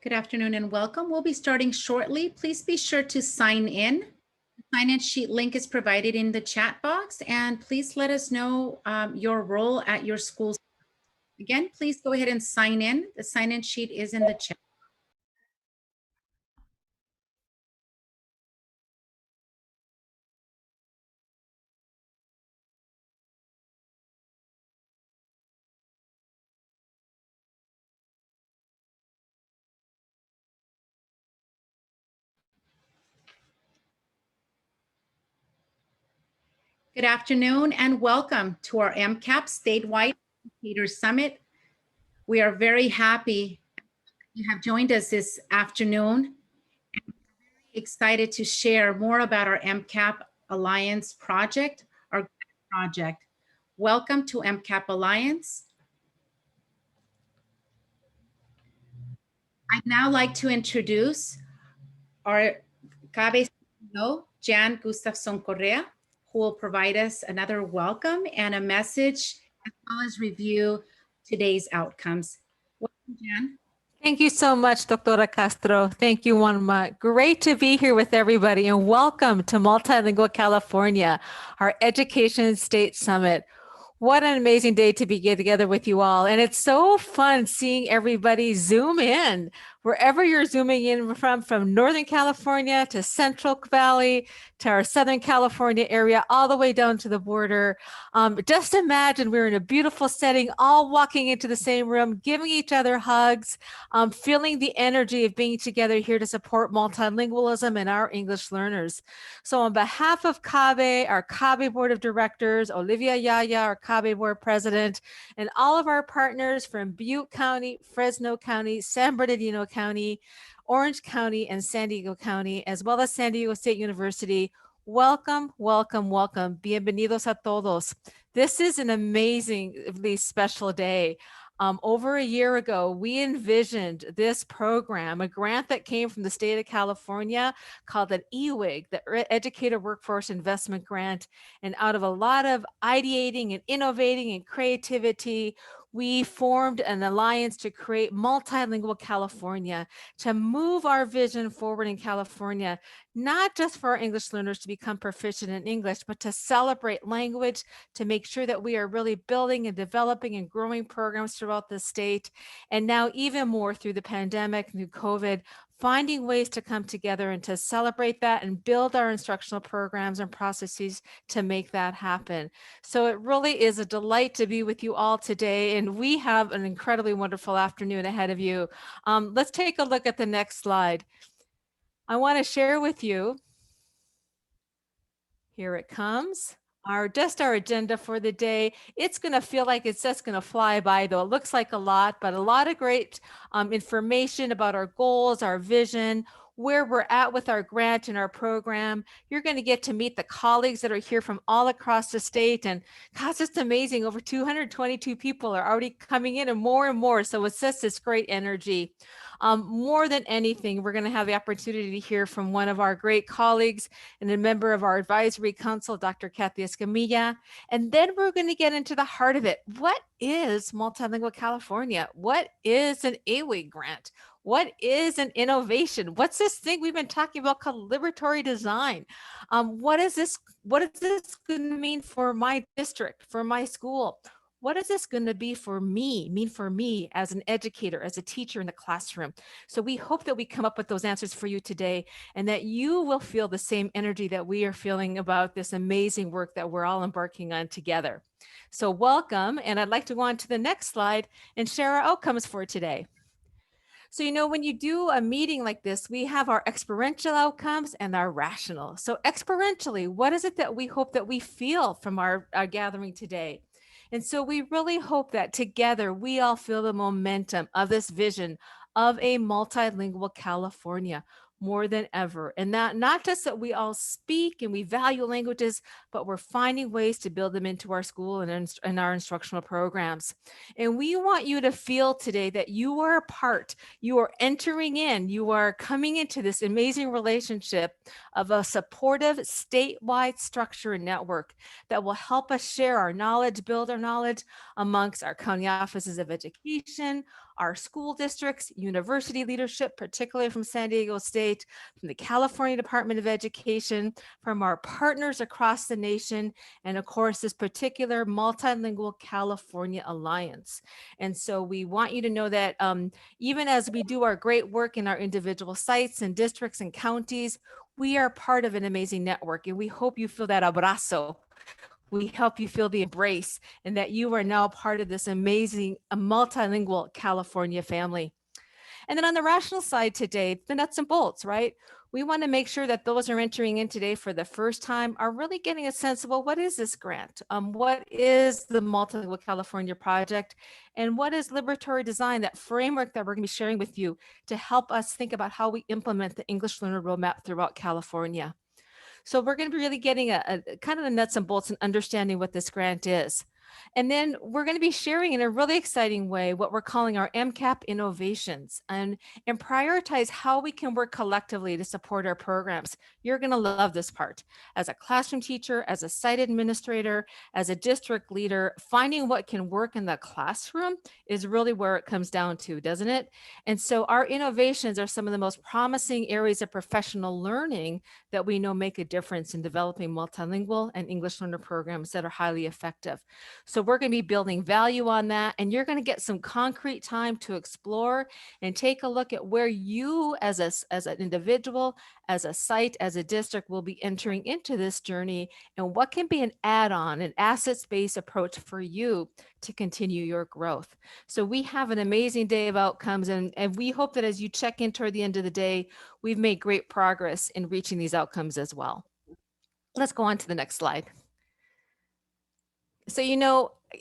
Good afternoon and welcome. We'll be starting shortly. Please be sure to sign in. The sign-in sheet link is provided in the chat box, and please let us know your role at your school. Again, please go ahead and sign in. The sign-in sheet is in the chat. Good afternoon and welcome to our MCAP Statewide Educators Summit. We are very happy you have joined us this afternoon. Excited to share more about our MCAP Alliance project, our project. Welcome to MCAP Alliance. I'd now like to introduce our CABE CEO, Jan Gustafson Correa, who will provide us another welcome and a message, as well as review today's outcomes. Welcome, Jan. Thank you so much, Doctora Castro. Thank you, Juanma. Great to be here with everybody, and welcome to Multilingual California, our Education State Summit. What an amazing day to be together with you all. And it's so fun seeing everybody zoom in, wherever you're zooming in from Northern California to Central Valley, to our Southern California area, all the way down to the border. Just imagine we're in a beautiful setting, all walking into the same room, giving each other hugs, feeling the energy of being together here to support multilingualism and our English learners. So on behalf of CABE, our CABE Board of Directors, Olivia Yaya, our CABE Board President, and all of our partners from Butte County, Fresno County, San Bernardino County, Orange County, and San Diego County, as well as San Diego State University, welcome, welcome, welcome. Bienvenidos a todos. This is an amazingly special day. Over a year ago, we envisioned this program, a grant that came from the state of California called an EWIG, the Educator Workforce Investment Grant. And out of a lot of ideating and innovating and creativity, we formed an alliance to create Multilingual California, to move our vision forward in California, not just for our English learners to become proficient in English, but to celebrate language, to make sure that we are really building and developing and growing programs throughout the state. And now even more through the pandemic, through COVID, finding ways to come together and to celebrate that and build our instructional programs and processes to make that happen. So it really is a delight to be with you all today. And we have an incredibly wonderful afternoon ahead of you. Let's take a look at the next slide. I want to share with you, here it comes, our agenda for the day. It's going to feel like it's just going to fly by, though. It looks like a lot, but a lot of great information about our goals, our vision, where we're at with our grant and our program. You're going to get to meet the colleagues that are here from all across the state. And God, it's just amazing. Over 222 people are already coming in and more. So it's just this great energy. More than anything, we're going to have the opportunity to hear from one of our great colleagues and a member of our advisory council, Dr. Kathy Escamilla. And then we're going to get into the heart of it. What is Multilingual California? What is an AWIG grant? What is an innovation? What's this thing we've been talking about called liberatory design? What is this going to mean for my district, for my school? What is this going to mean for me as an educator, as a teacher in the classroom? So we hope that we come up with those answers for you today and that you will feel the same energy that we are feeling about this amazing work that we're all embarking on together. So welcome, and I'd like to go on to the next slide and share our outcomes for today. So, when you do a meeting like this, we have our experiential outcomes and our rational. So experientially, what is it that we hope that we feel from our gathering today? And so we really hope that together we all feel the momentum of this vision of a multilingual California. more than ever. And that not just that we all speak and we value languages, but we're finding ways to build them into our school and in our instructional programs. And we want you to feel today that you are a part, you are entering in, you are coming into this amazing relationship of a supportive statewide structure and network that will help us share our knowledge, build our knowledge amongst our county offices of education, our school districts, university leadership, particularly from San Diego State, from the California Department of Education, from our partners across the nation, and of course, this particular Multilingual California Alliance. And so we want you to know that even as we do our great work in our individual sites and districts and counties, we are part of an amazing network, and we hope you feel that abrazo. We help you feel the embrace and that you are now part of this amazing multilingual California family. And then on the rational side today, the nuts and bolts, right? We want to make sure that those who are entering in today for the first time are really getting a sense of, well, what is this grant? What is the Multilingual California Project? And what is liberatory design, that framework that we're going to be sharing with you to help us think about how we implement the English Learner Roadmap throughout California. So we're going to be really getting a kind of the nuts and bolts and understanding what this grant is. And then we're going to be sharing in a really exciting way what we're calling our MCAP innovations and prioritize how we can work collectively to support our programs. You're going to love this part. As a classroom teacher, as a site administrator, as a district leader, finding what can work in the classroom is really where it comes down to, doesn't it? And so our innovations are some of the most promising areas of professional learning that we know make a difference in developing multilingual and English learner programs that are highly effective. So we're going to be building value on that, and you're going to get some concrete time to explore and take a look at where you as an individual, as a site, as a district will be entering into this journey, and what can be an add-on, an assets-based approach for you to continue your growth. So we have an amazing day of outcomes, and we hope that as you check in toward the end of the day, we've made great progress in reaching these outcomes as well. Let's go on to the next slide. So,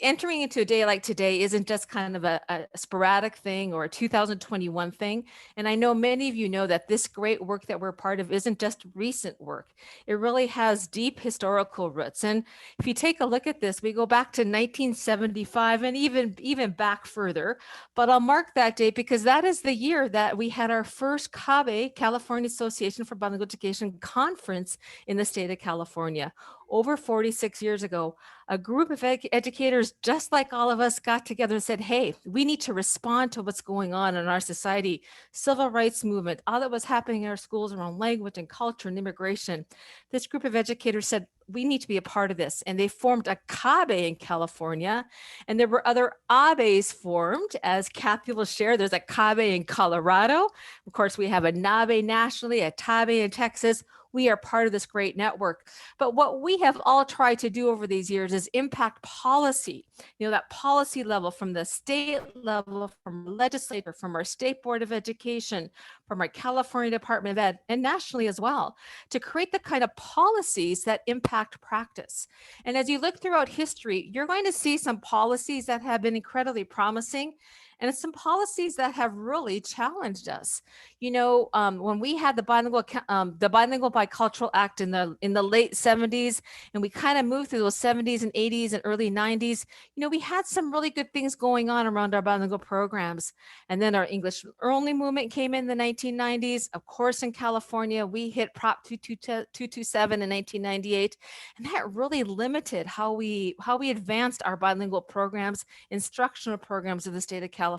entering into a day like today isn't just kind of a sporadic thing or a 2021 thing. And I know many of you know that this great work that we're part of isn't just recent work. It really has deep historical roots. And if you take a look at this, we go back to 1975 and even back further. But I'll mark that date because that is the year that we had our first CABE, California Association for Bilingual Education conference in the state of California. Over 46 years ago, a group of educators, just like all of us, got together and said, hey, we need to respond to what's going on in our society, civil rights movement, all that was happening in our schools around language and culture and immigration. This group of educators said, we need to be a part of this. And they formed a CABE in California. And there were other ABEs formed, as Kathy will share. There's a CABE in Colorado. Of course, we have a NABE nationally, a TABE in Texas. We are part of this great network. But what we have all tried to do over these years is impact policy, that policy level from the state level, from legislature, from our state board of education, from our California Department of Ed, and nationally as well, to create the kind of policies that impact practice. And as you look throughout history, you're going to see some policies that have been incredibly promising, and some policies that have really challenged us. When we had the Bilingual Bicultural Act in the late 70s, and we kind of moved through those 70s and 80s and early 90s, we had some really good things going on around our bilingual programs. And then our English only movement came in the 1990s. Of course, in California, we hit Prop 227 in 1998, and that really limited how we advanced our bilingual programs, instructional programs of the state of California.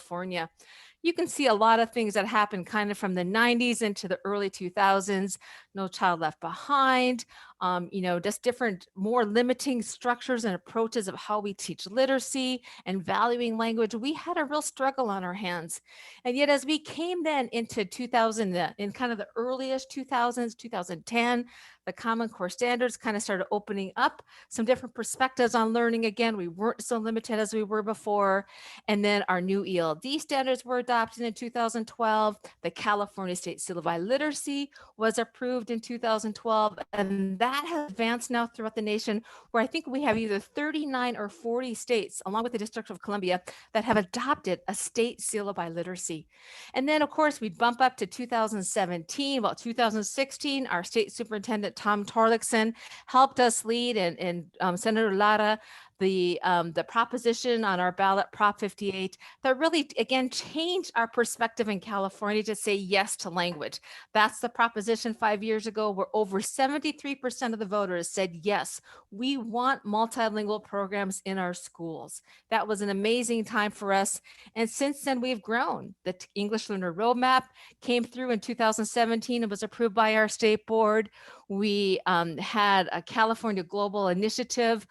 You can see a lot of things that happened kind of from the 90s into the early 2000s. No Child Left Behind, just different, more limiting structures and approaches of how we teach literacy and valuing language. We had a real struggle on our hands. And yet as we came then into 2000, in kind of the earliest 2000s, 2010, the Common Core standards kind of started opening up some different perspectives on learning again. We weren't so limited as we were before. And then our new ELD standards were adopted in 2012. The California State Seal of Literacy was approved in 2012. And that that has advanced now throughout the nation, where I think we have either 39 or 40 states, along with the District of Columbia, that have adopted a state seal of biliteracy. And then, of course, we bump up to 2017. Well, 2016, our state superintendent, Tom Torlakson, helped us lead, and Senator Lara, the proposition on our ballot, Prop 58, that really, again, changed our perspective in California to say yes to language. That's the proposition 5 years ago, where over 73% of the voters said, yes, we want multilingual programs in our schools. That was an amazing time for us. And since then, we've grown. The English Learner Roadmap came through in 2017 and was approved by our state board. We had a California Global Initiative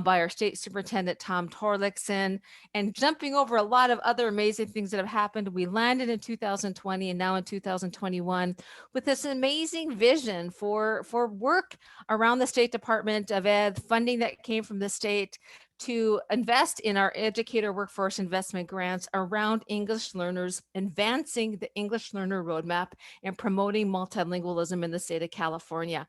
by our state superintendent, Tom Torlakson, and jumping over a lot of other amazing things that have happened. We landed in 2020 and now in 2021 with this amazing vision for work around the State Department of Ed, funding that came from the state to invest in our educator workforce investment grants around English learners, advancing the English Learner Roadmap and promoting multilingualism in the state of California.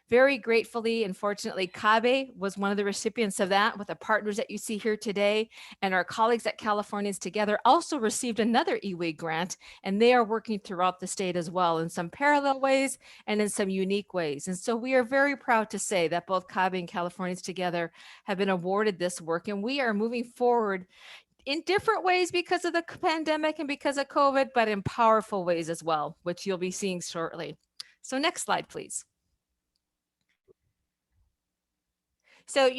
Very gratefully, unfortunately, CABE was one of the recipients of that, with the partners that you see here today, and our colleagues at Californians Together also received another eWay grant, and they are working throughout the state as well in some parallel ways and in some unique ways. And so we are very proud to say that both CABE and Californians Together have been awarded this work, and we are moving forward in different ways because of the pandemic and because of COVID, but in powerful ways as well, which you'll be seeing shortly. So next slide, please. So,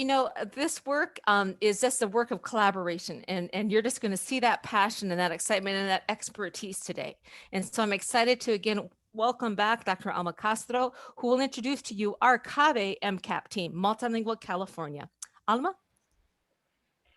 this work is just a work of collaboration, and you're just going to see that passion and that excitement and that expertise today. And so I'm excited to again welcome back Dr. Alma Castro, who will introduce to you our CABE MCAP team, Multilingual California. Alma?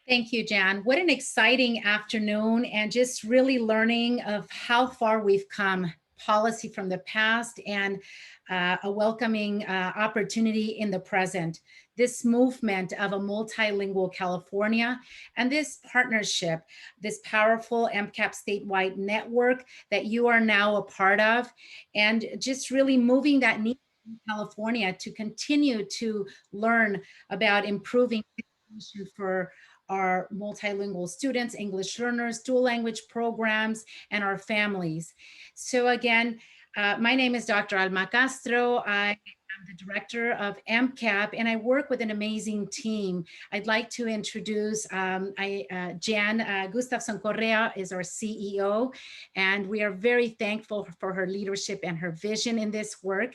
Thank you, Jan. What an exciting afternoon, and just really learning of how far we've come, policy from the past and a welcoming opportunity in the present. This movement of a multilingual California and this partnership, this powerful MCAP statewide network that you are now a part of, and just really moving that need in California to continue to learn about improving education for our multilingual students, English learners, dual language programs, and our families. So again, my name is Dr. Alma Castro. I am the director of MCAP, and I work with an amazing team. I'd like to introduce Jan Gustafson Correa is our CEO, and we are very thankful for her leadership and her vision in this work.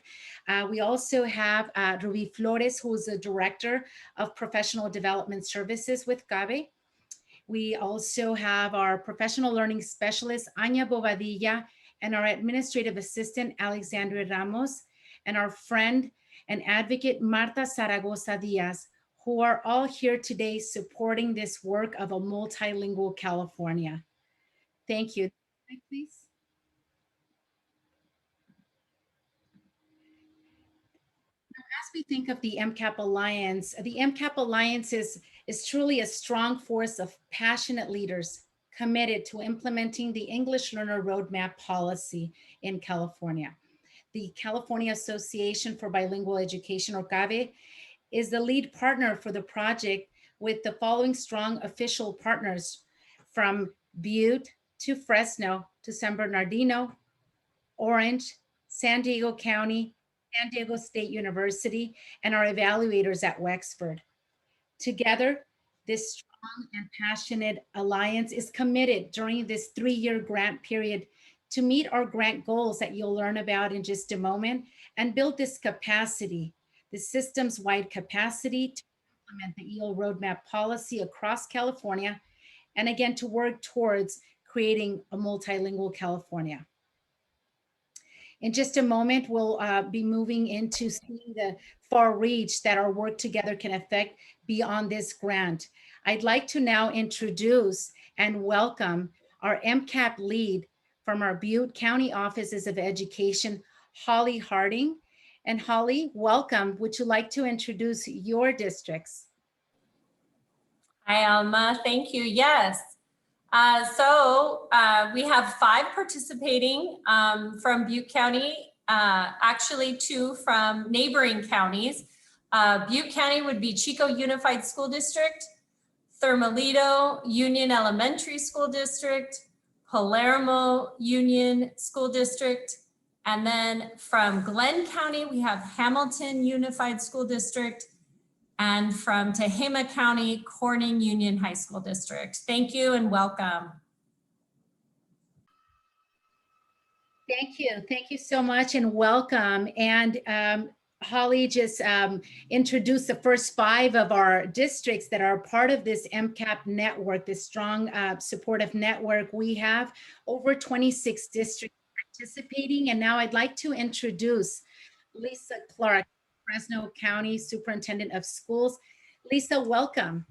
We also have Ruby Flores, who is the director of professional development services with CABE. We also have our professional learning specialist, Anya Bobadilla, and our administrative assistant, Alexandra Ramos, and our friend and advocate, Marta Zaragoza Diaz, who are all here today supporting this work of a multilingual California. Thank you. Next, please. As we think of the MCAP Alliance is truly a strong force of passionate leaders committed to implementing the English Learner Roadmap policy in California. The California Association for Bilingual Education, or CABE, is the lead partner for the project with the following strong official partners, from Butte to Fresno to San Bernardino, Orange, San Diego County, San Diego State University, and our evaluators at Wexford. Together, this strong and passionate alliance is committed during this 3-year grant period to meet our grant goals that you'll learn about in just a moment, and build this capacity, the systems-wide capacity to implement the EL Roadmap policy across California, and again, to work towards creating a multilingual California. In just a moment, we'll be moving into seeing the far reach that our work together can affect beyond this grant. I'd like to now introduce and welcome our MCAP lead from our Butte County Offices of Education, Holly Harding. And Holly, welcome. Would you like to introduce your districts? Hi, Alma. Thank you. Yes. We have 5 participating from Butte County, actually 2 from neighboring counties. Butte County would be Chico Unified School District, Thermalito Union Elementary School District, Palermo Union School District, and then from Glenn County, we have Hamilton Unified School District, and from Tehama County, Corning Union High School District. Thank you and welcome. Thank you. Thank you so much and welcome. And Holly just introduced the first 5 of our districts that are part of this MCAP network, this strong supportive network. We have over 26 districts participating. And now I'd like to introduce Lisa Clark, Fresno County Superintendent of Schools. Lisa, welcome.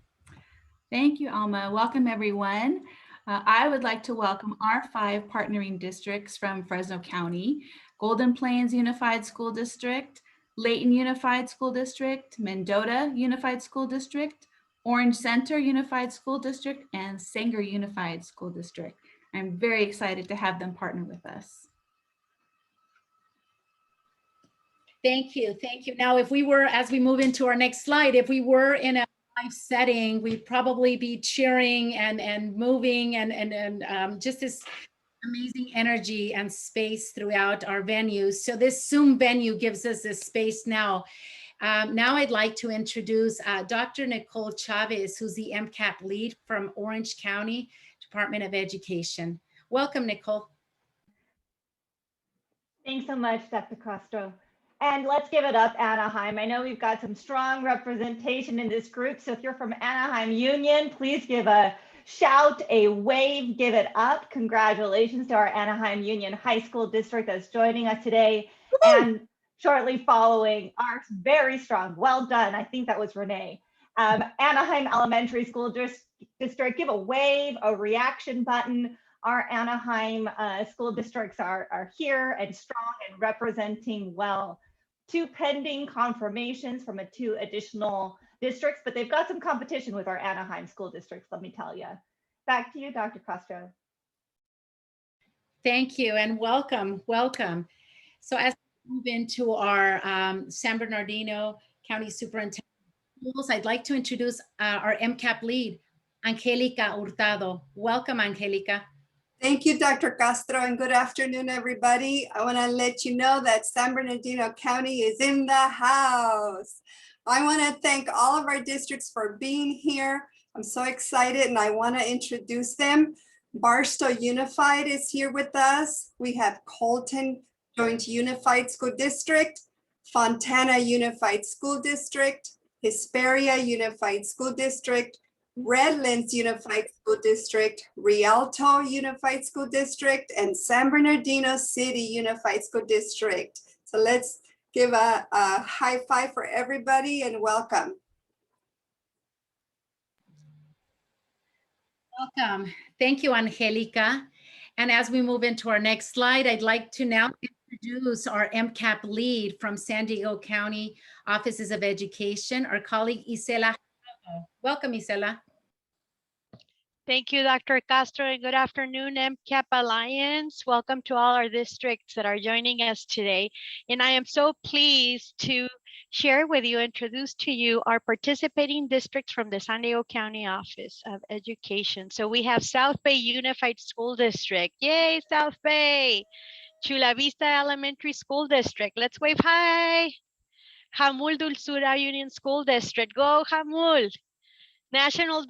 Thank you, Alma. Welcome, everyone. I would like to welcome our 5 partnering districts from Fresno County: Golden Plains Unified School District, Layton Unified School District, Mendota Unified School District, Orange Center Unified School District, and Sanger Unified School District. I'm very excited to have them partner with us. Thank you. Thank you. Now, if we were, as we move into our next slide, if we were in a live setting, we'd probably be cheering and moving and just this amazing energy and space throughout our venues. So this Zoom venue gives us this space now. Now I'd like to introduce Dr. Nicole Chavez, who's the MCAP lead from Orange County Department of Education. Welcome, Nicole. Thanks so much, Dr. Castro. And let's give it up, Anaheim. I know we've got some strong representation in this group. So if you're from Anaheim Union, please give a shout, a wave, give it up. Congratulations to our Anaheim Union High School District that's joining us today. And shortly following, our very strong, well done, I think that was Renee, Anaheim Elementary School District, give a wave, a reaction button. Our Anaheim school districts are here and strong and representing well. 2 pending confirmations from 2 additional districts, but they've got some competition with our Anaheim school districts, let me tell you. Back to you, Dr. Castro. Thank you and welcome, welcome. So as we move into our San Bernardino County Superintendent of Schools, I'd like to introduce our MCAP lead, Angelica Hurtado. Welcome, Angelica. Thank you, Dr. Castro, and good afternoon, everybody. I want to let you know that San Bernardino County is in the house. I want to thank all of our districts for being here. I'm so excited, and I want to introduce them. Barstow Unified is here with us. We have Colton Joint Unified School District, Fontana Unified School District, Hesperia Unified School District, Redlands Unified School District, Rialto Unified School District, and San Bernardino City Unified School District. So let's give a high five for everybody and welcome. Welcome. Thank you, Angelica. And as we move into our next slide, I'd like to now introduce our MCAP lead from San Diego County Offices of Education, our colleague Isela. Welcome, Isela. Thank you, Dr. Castro, and good afternoon, MCAP Alliance. Welcome to all our districts that are joining us today. And I am so pleased to share with you, introduce to you our participating districts from the San Diego County Office of Education. So we have South Bay Unified School District. Yay, South Bay. Chula Vista Elementary School District. Let's wave hi. Jamul Dulzura Union School District. Go Jamul. National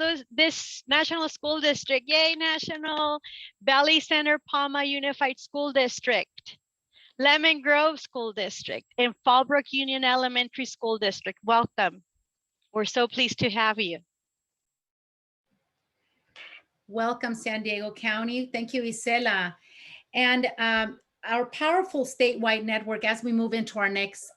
School District, yay, National. Valley Center Palma Unified School District, Lemon Grove School District, and Fallbrook Union Elementary School District. Welcome. We're so pleased to have you. Welcome, San Diego County. Thank you, Isela. And our powerful statewide network, as we move into our next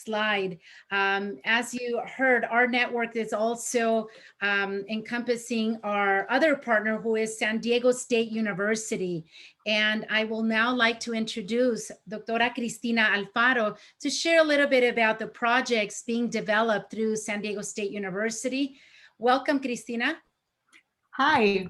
slide, as you heard, our network is also encompassing our other partner, who is San Diego State University. And I will now like to introduce Doctora Cristina Alfaro to share a little bit about the projects being developed through San Diego State University. Welcome, Cristina. Hi.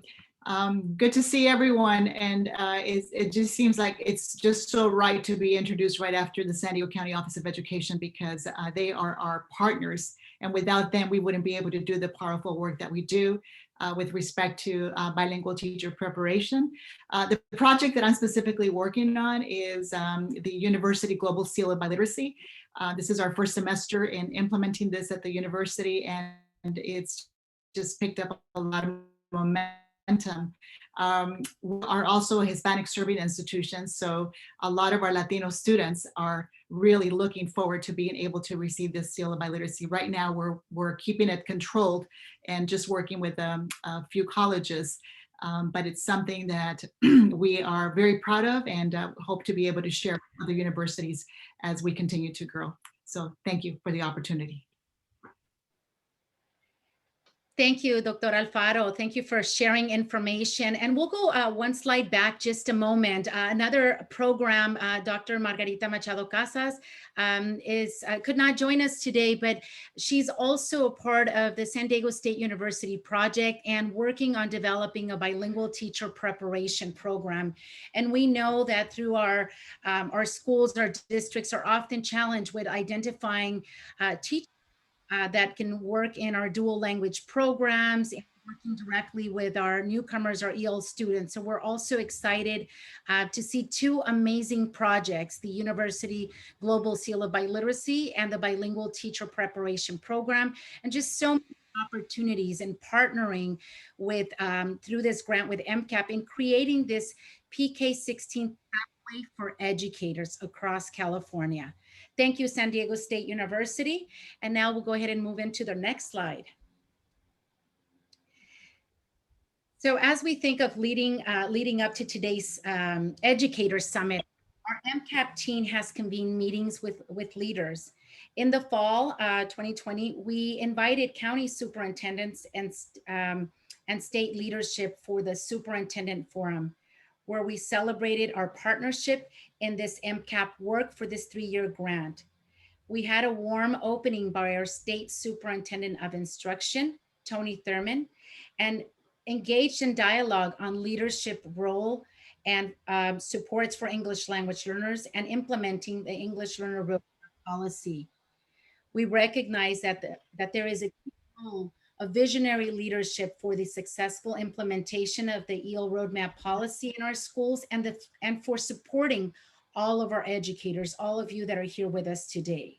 Good to see everyone, and it just seems like it's just so right to be introduced right after the San Diego County Office of Education, because they are our partners, and without them we wouldn't be able to do the powerful work that we do with respect to bilingual teacher preparation. The project that I'm specifically working on is the University Global Seal of Biliteracy. This is our first semester in implementing this at the university, and it's just picked up a lot of momentum. We are also a Hispanic serving institution, so a lot of our Latino students are really looking forward to being able to receive this seal of biliteracy. Right now, we're keeping it controlled and just working with a few colleges, but it's something that we are very proud of and hope to be able to share with other universities as we continue to grow. So thank you for the opportunity. Thank you, Dr. Alfaro. Thank you for sharing information. And we'll go one slide back just a moment. Another program, Dr. Margarita Machado Casas could not join us today, but she's also a part of the San Diego State University project and working on developing a bilingual teacher preparation program. And we know that through our schools, our districts are often challenged with identifying teachers that can work in our dual language programs and working directly with our newcomers, our EL students. So we're also excited to see two amazing projects, the University Global Seal of Biliteracy and the Bilingual Teacher Preparation Program, and just so many opportunities in partnering with, through this grant with MCAP, in creating this PK-16 pathway for educators across California. Thank you, San Diego State University. And now we'll go ahead and move into the next slide. So as we think of leading up to today's Educator Summit, our MCAP team has convened meetings with leaders. In the fall 2020, we invited county superintendents and state leadership for the Superintendent Forum, where we celebrated our partnership in this MCAP work for this 3-year grant. We had a warm opening by our state superintendent of instruction, Tony Thurman, and engaged in dialogue on leadership role and supports for English language learners and implementing the English learner policy. We recognize that there is a role of visionary leadership for the successful implementation of the EL roadmap policy in our schools and for supporting all of our educators, all of you that are here with us today.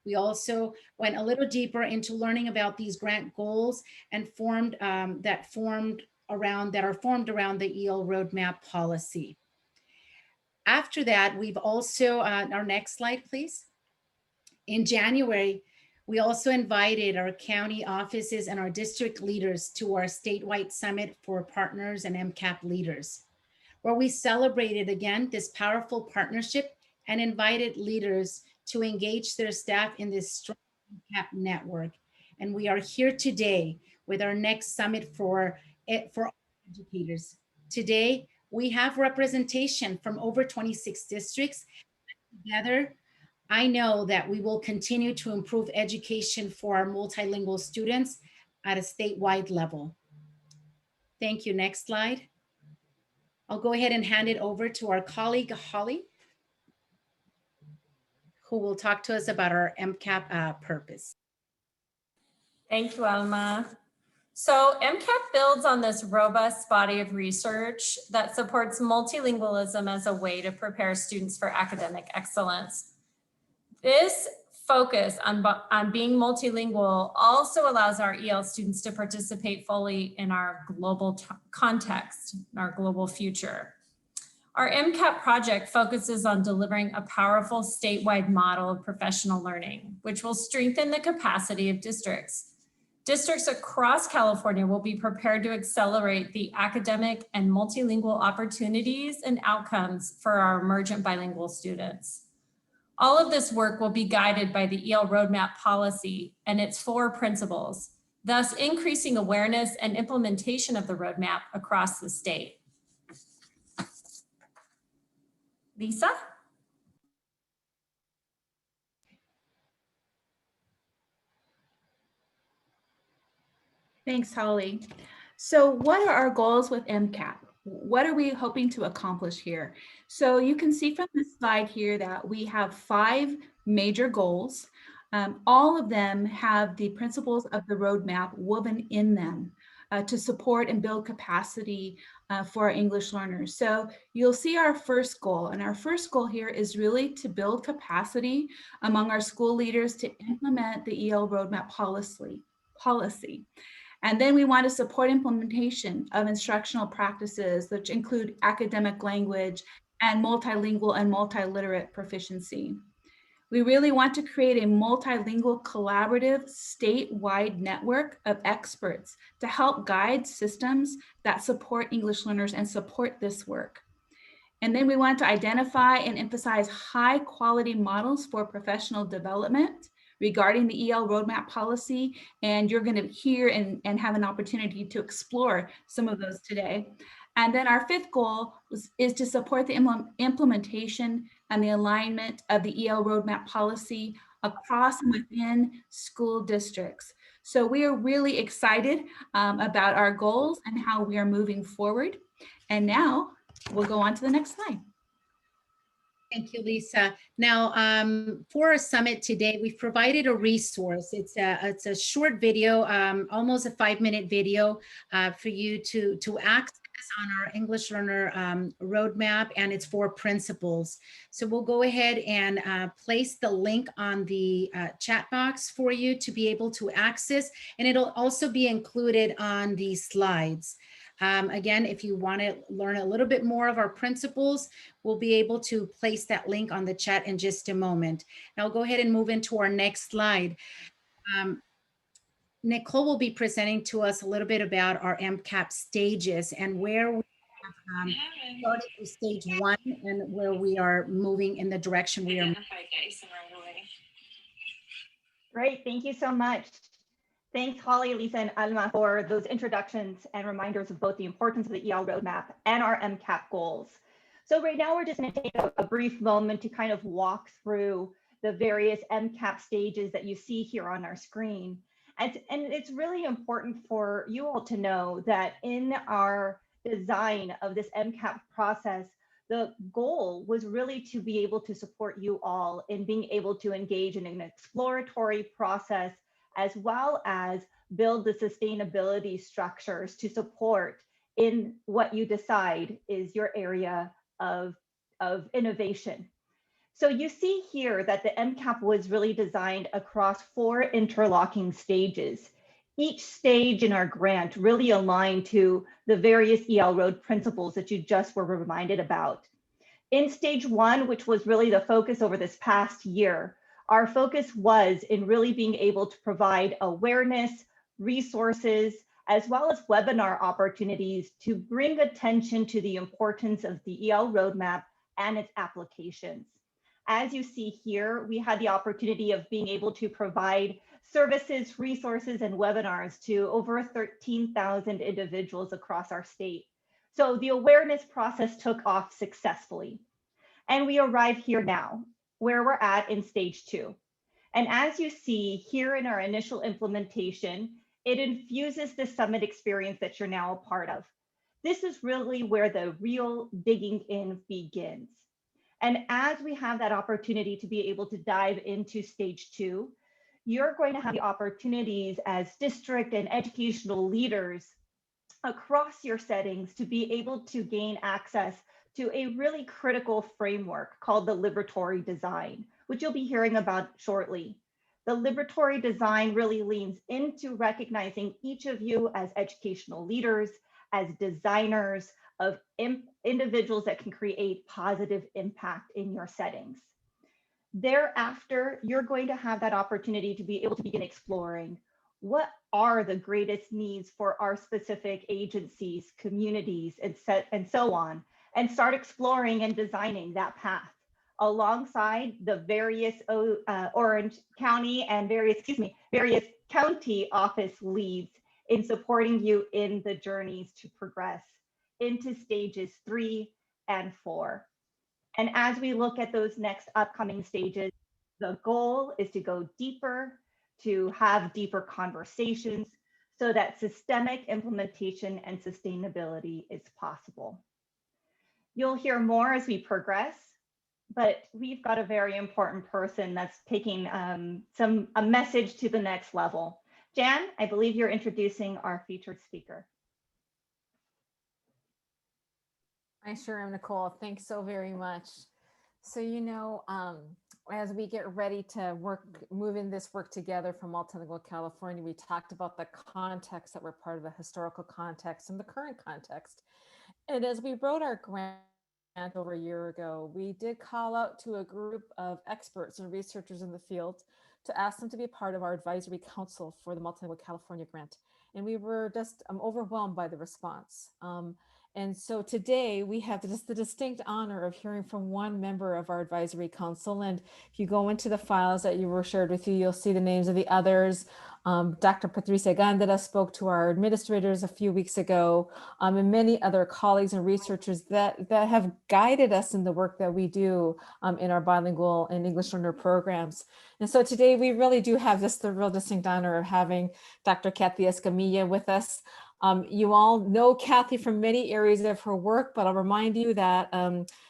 We also went a little deeper into learning about these grant goals and that are formed around the EL roadmap policy. After that, we've also, our next slide, please. In January, we also invited our county offices and our district leaders to our statewide summit for partners and MCAP leaders, where we celebrated again this powerful partnership and invited leaders to engage their staff in this strong MCAP network. And we are here today with our next summit for educators. Today, we have representation from over 26 districts. Together, I know that we will continue to improve education for our multilingual students at a statewide level. Thank you. Next slide. I'll go ahead and hand it over to our colleague, Holly, who will talk to us about our MCAP purpose. Thank you, Alma. So MCAP builds on this robust body of research that supports multilingualism as a way to prepare students for academic excellence. This focus on being multilingual also allows our EL students to participate fully in our global context, our global future. Our MCAP project focuses on delivering a powerful statewide model of professional learning, which will strengthen the capacity of districts. Districts across California will be prepared to accelerate the academic and multilingual opportunities and outcomes for our emergent bilingual students. All of this work will be guided by the EL roadmap policy and its 4 principles, thus increasing awareness and implementation of the roadmap across the state. Lisa? Thanks, Holly. So what are our goals with MCAP? What are we hoping to accomplish here? So you can see from this slide here that we have 5 major goals. All of them have the principles of the roadmap woven in them to support and build capacity for our English learners. So you'll see our first goal, and our first goal here is really to build capacity among our school leaders to implement the EL roadmap policy. And then we want to support implementation of instructional practices, which include academic language and multilingual and multiliterate proficiency. We really want to create a multilingual collaborative statewide network of experts to help guide systems that support English learners and support this work. And then we want to identify and emphasize high quality models for professional development regarding the EL roadmap policy. And you're going to hear and have an opportunity to explore some of those today. And then our 5th goal is to support the implementation and the alignment of the EL roadmap policy across and within school districts. So we are really excited about our goals and how we are moving forward. And now we'll go on to the next slide. Thank you, Lisa. Now, for our summit today, we've provided a resource. It's a short video, almost a 5-minute video for you to access on our English learner roadmap and its 4 principles. So we'll go ahead and place the link on the chat box for you to be able to access, and it'll also be included on the slides. Again, if you want to learn a little bit more of our principles, we'll be able to place that link on the chat in just a moment. Now I'll go ahead and move into our next slide. Nicole will be presenting to us a little bit about our MCAP stages and where we have started with stage 1 and where we are moving in the direction we are. Great, thank you so much. Thanks, Holly, Lisa, and Alma for those introductions and reminders of both the importance of the EL roadmap and our MCAP goals. So right now we're just going to take a brief moment to kind of walk through the various MCAP stages that you see here on our screen. And it's really important for you all to know that in our design of this MCAP process, the goal was really to be able to support you all in being able to engage in an exploratory process, as well as build the sustainability structures to support in what you decide is your area of innovation. So you see here that the MCAP was really designed across 4 interlocking stages. Each stage in our grant really aligned to the various EL Road principles that you just were reminded about. In stage 1, which was really the focus over this past year, our focus was in really being able to provide awareness, resources, as well as webinar opportunities to bring attention to the importance of the EL roadmap and its applications. As you see here, we had the opportunity of being able to provide services, resources, and webinars to over 13,000 individuals across our state. So the awareness process took off successfully. And we arrive here now, where we're at in stage 2. And as you see here in our initial implementation, it infuses the summit experience that you're now a part of. This is really where the real digging in begins. And as we have that opportunity to be able to dive into stage 2, you're going to have the opportunities as district and educational leaders across your settings to be able to gain access to a really critical framework called the liberatory design, which you'll be hearing about shortly. The liberatory design really leans into recognizing each of you as educational leaders, as designers of individuals that can create positive impact in your settings. Thereafter, you're going to have that opportunity to be able to begin exploring what are the greatest needs for our specific agencies, communities, and so on, and start exploring and designing that path alongside the various Orange County and various county office leads in supporting you in the journeys to progress into stages 3 and 4. And as we look at those next upcoming stages, the goal is to go deeper, to have deeper conversations, so that systemic implementation and sustainability is possible. You'll hear more as we progress, but we've got a very important person that's taking a message to the next level. Jan, I believe you're introducing our featured speaker. I sure am, Nicole. Thanks so very much. So, as we get ready to move in this work together from Multilingual California, we talked about the context that we're part of, the historical context and the current context. And as we wrote our grant over a year ago, we did call out to a group of experts and researchers in the field to ask them to be a part of our advisory council for the Multilingual California grant. And we were just overwhelmed by the response. And so today we have just the distinct honor of hearing from one member of our advisory council. And if you go into the files that were shared with you, you'll see the names of the others. Dr. Patricia Gandara spoke to our administrators a few weeks ago, and many other colleagues and researchers that have guided us in the work that we do in our bilingual and English learner programs. And so today we really do have the real distinct honor of having Dr. Kathy Escamilla with us. You all know Kathy from many areas of her work, but I'll remind you that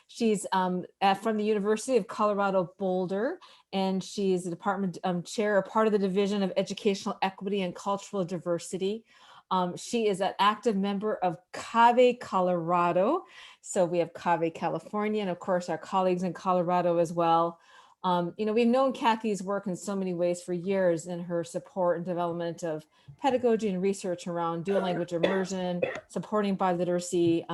she's from the University of Colorado Boulder, and she's the department chair, or part of the Division of Educational Equity and Cultural Diversity. She is an active member of CAVE Colorado. So we have CAVE California, and of course our colleagues in Colorado as well. We've known Kathy's work in so many ways for years in her support and development of pedagogy and research around dual language immersion, supporting biliteracy,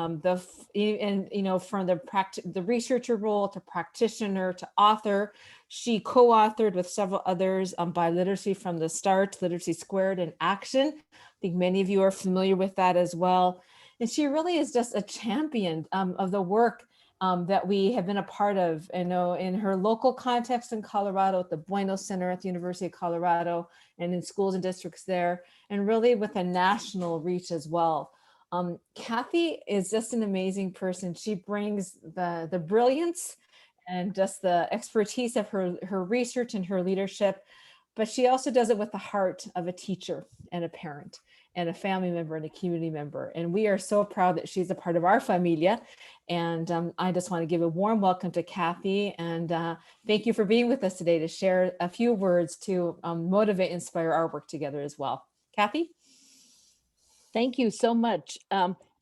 from the researcher role to practitioner to author. She co-authored with several others Biliteracy from the Start, Literacy Squared in Action. I think many of you are familiar with that as well. And she really is just a champion of the work that we have been a part of, in her local context in Colorado, at the Bueno Center at the University of Colorado, and in schools and districts there, and really with a national reach as well. Kathy is just an amazing person. She brings the brilliance and just the expertise of her research and her leadership, but she also does it with the heart of a teacher and a parent and a family member and a community member. And we are so proud that she's a part of our familia. And I just want to give a warm welcome to Kathy, and thank you for being with us today to share a few words to motivate, inspire our work together as well. Kathy? Thank you so much.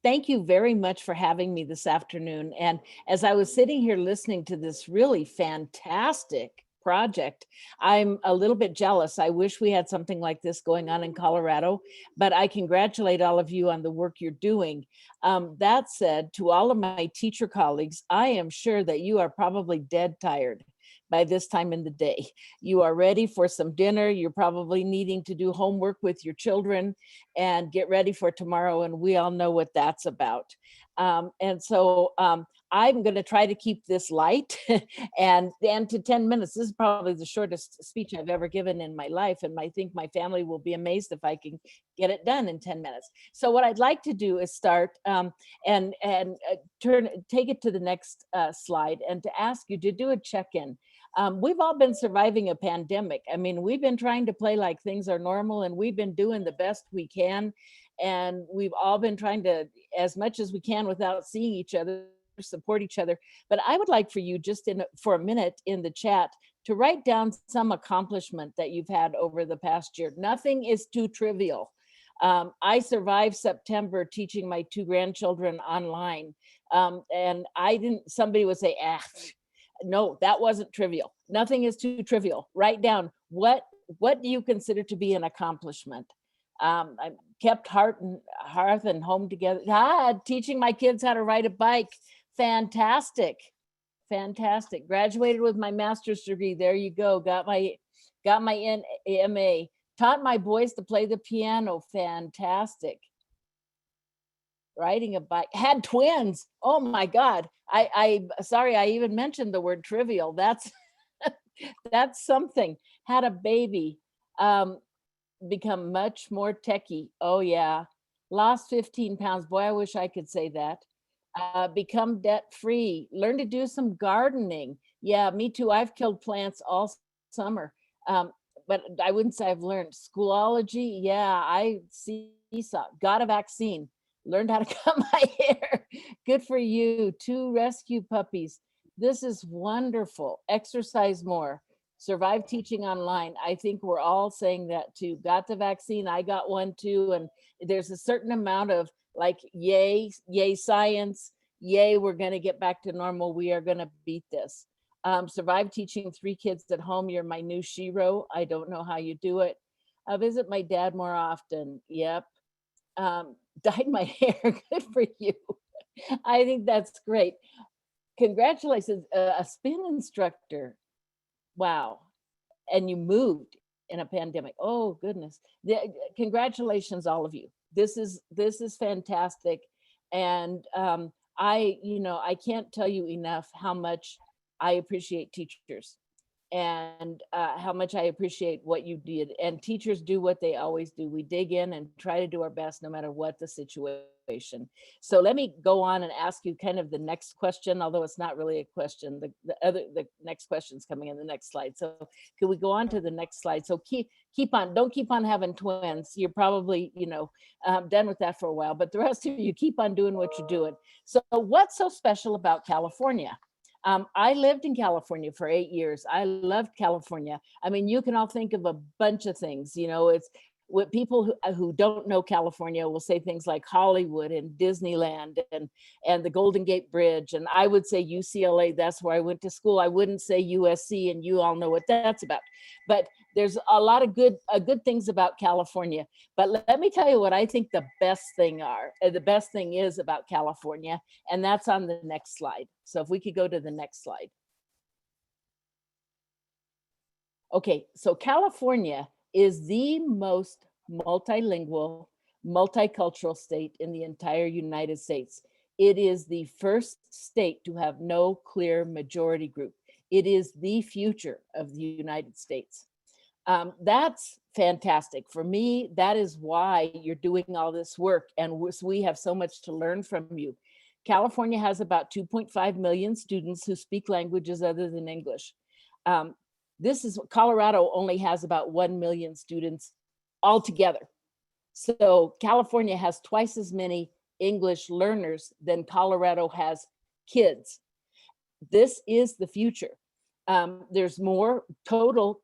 Thank you very much for having me this afternoon. And as I was sitting here listening to this really fantastic project, I'm a little bit jealous. I wish we had something like this going on in Colorado, but I congratulate all of you on the work you're doing. That said, to all of my teacher colleagues, I am sure that you are probably dead tired by this time in the day. You are ready for some dinner. You're probably needing to do homework with your children and get ready for tomorrow. And we all know what that's about. So I'm going to try to keep this light and to 10 minutes. This is probably the shortest speech I've ever given in my life. And I think my family will be amazed if I can get it done in 10 minutes. So what I'd like to do is start take it to the next slide, and to ask you to do a check-in. We've all been surviving a pandemic. I mean, we've been trying to play like things are normal, and we've been doing the best we can. And we've all been trying to, as much as we can without seeing each other, support each other. But I would like for you just for a minute in the chat to write down some accomplishment that you've had over the past year. Nothing is too trivial. I survived September teaching my 2 grandchildren online. And somebody would say, no, that wasn't trivial. Nothing is too trivial. Write down what do you consider to be an accomplishment? I kept hearth and home together. Teaching my kids how to ride a bike. Fantastic. Graduated with my master's degree. There you go. Got my MA. Taught my boys to play the piano. Fantastic. Riding a bike. Had twins. Oh my God. Sorry, I even mentioned the word trivial. That's something. Had a baby. Become much more techie. Oh yeah. Lost 15 pounds. Boy, I wish I could say that. Become debt free. Learn to do some gardening. Yeah, me too. I've killed plants all summer. but I wouldn't say I've learned. Schoolology, yeah, I see, got a vaccine, learned how to cut my hair. Good for you. 2 rescue puppies. This is wonderful. Exercise more. Survive teaching online. I think we're all saying that too. Got the vaccine. I got one too. And there's a certain amount of like, yay, yay, science. Yay, we're going to get back to normal. We are going to beat this. Survive teaching 3 kids at home. You're my new shiro. I don't know how you do it. I visit my dad more often. Yep. Dyed my hair. Good for you. I think that's great. Congratulations, a spin instructor. Wow. And you moved in a pandemic. Oh goodness. Congratulations, all of you. This is fantastic. And I can't tell you enough how much I appreciate teachers and how much I appreciate what you did. And teachers do what they always do. We dig in and try to do our best no matter what the situation. So let me go on and ask you kind of the next question, although it's not really a question. The next question's coming in the next slide. So can we go on to the next slide? So don't keep on having twins. You're probably, done with that for a while, but the rest of you keep on doing what you're doing. So what's so special about California? I lived in California for 8 years. I loved California. I mean, you can all think of a bunch of things, it's what people who don't know California will say things like Hollywood and Disneyland and the Golden Gate Bridge. And I would say UCLA, that's where I went to school. I wouldn't say USC, and you all know what that's about. But there's a lot of good things about California. But let me tell you what I think the best thing is about California, and that's on the next slide. So if we could go to the next slide. Okay, so California is the most multilingual, multicultural state in the entire United States. It is the first state to have no clear majority group. It is the future of the United States. That's fantastic. For me, that is why you're doing all this work, and we have so much to learn from you. California has about 2.5 million students who speak languages other than English. Colorado only has about 1 million students altogether. So California has twice as many English learners than Colorado has kids. This is the future. There's more total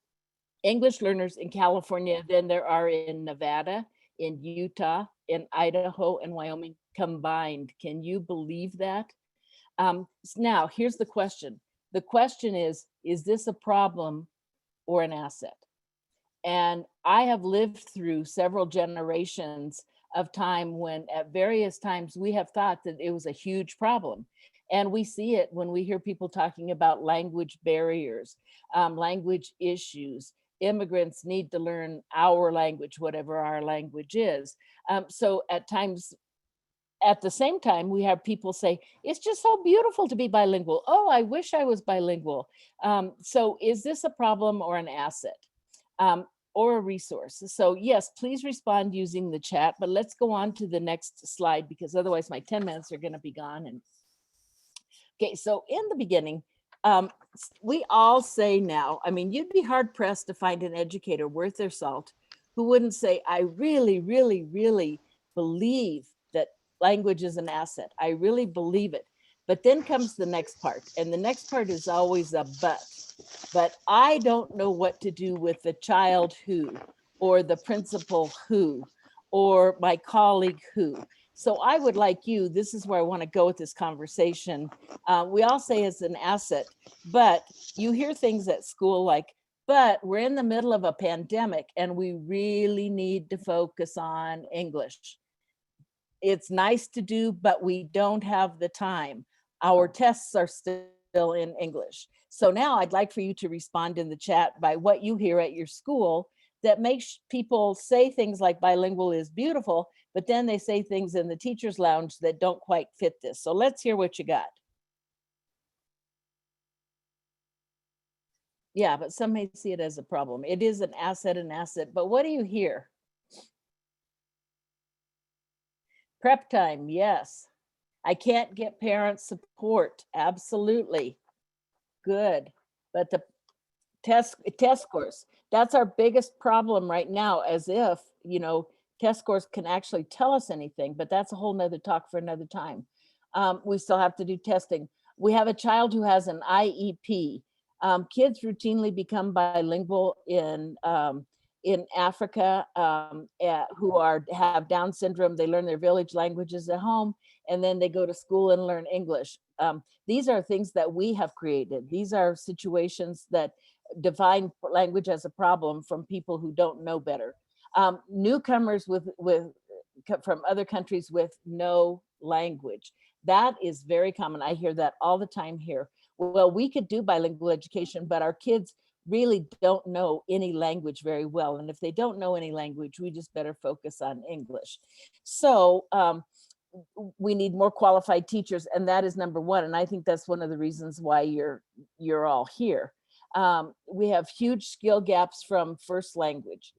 English learners in California than there are in Nevada, in Utah, in Idaho, and Wyoming combined. Can you believe that? Now, here's the question. The question is this a problem or an asset? And I have lived through several generations of time when at various times we have thought that it was a huge problem. And we see it when we hear people talking about language barriers, language issues. Immigrants need to learn our language, whatever our language is. So at times, at the same time, we have people say, it's just so beautiful to be bilingual. Oh, I wish I was bilingual. So is this a problem or an asset? Or a resource? So yes, please respond using the chat, but let's go on to the next slide because otherwise my 10 minutes are going to be gone. And okay, so in the beginning, we all say now, I mean, you'd be hard pressed to find an educator worth their salt who wouldn't say, I really, really, really believe that language is an asset. I really believe it. But then comes the next part, and the next part is always a but. But I don't know what to do with the child who, or the principal who, or my colleague who. So I would like you, this is where I want to go with this conversation. We all say it's an asset, but you hear things at school like, but we're in the middle of a pandemic and we really need to focus on English. It's nice to do, but we don't have the time. Our tests are still in English. So now I'd like for you to respond in the chat by what you hear at your school that makes people say things like bilingual is beautiful, but then they say things in the teacher's lounge that don't quite fit this. So let's hear what you got. Yeah, but some may see it as a problem. It is an asset, but what do you hear? Prep time, yes. I can't get parent support, absolutely. Good, but the test scores. That's our biggest problem right now, as if, test scores can actually tell us anything, but that's a whole nother talk for another time. We still have to do testing. We have a child who has an IEP. Kids routinely become bilingual in Africa who have Down syndrome. They learn their village languages at home, and then they go to school and learn English. These are things that we have created. These are situations that define language as a problem from people who don't know better. Newcomers from other countries with no language. That is very common. I hear that all the time here. Well, we could do bilingual education, but our kids really don't know any language very well. And if they don't know any language, we just better focus on English. So we need more qualified teachers, and that is number one. And I think that's one of the reasons why you're all here. We have huge skill gaps from first language.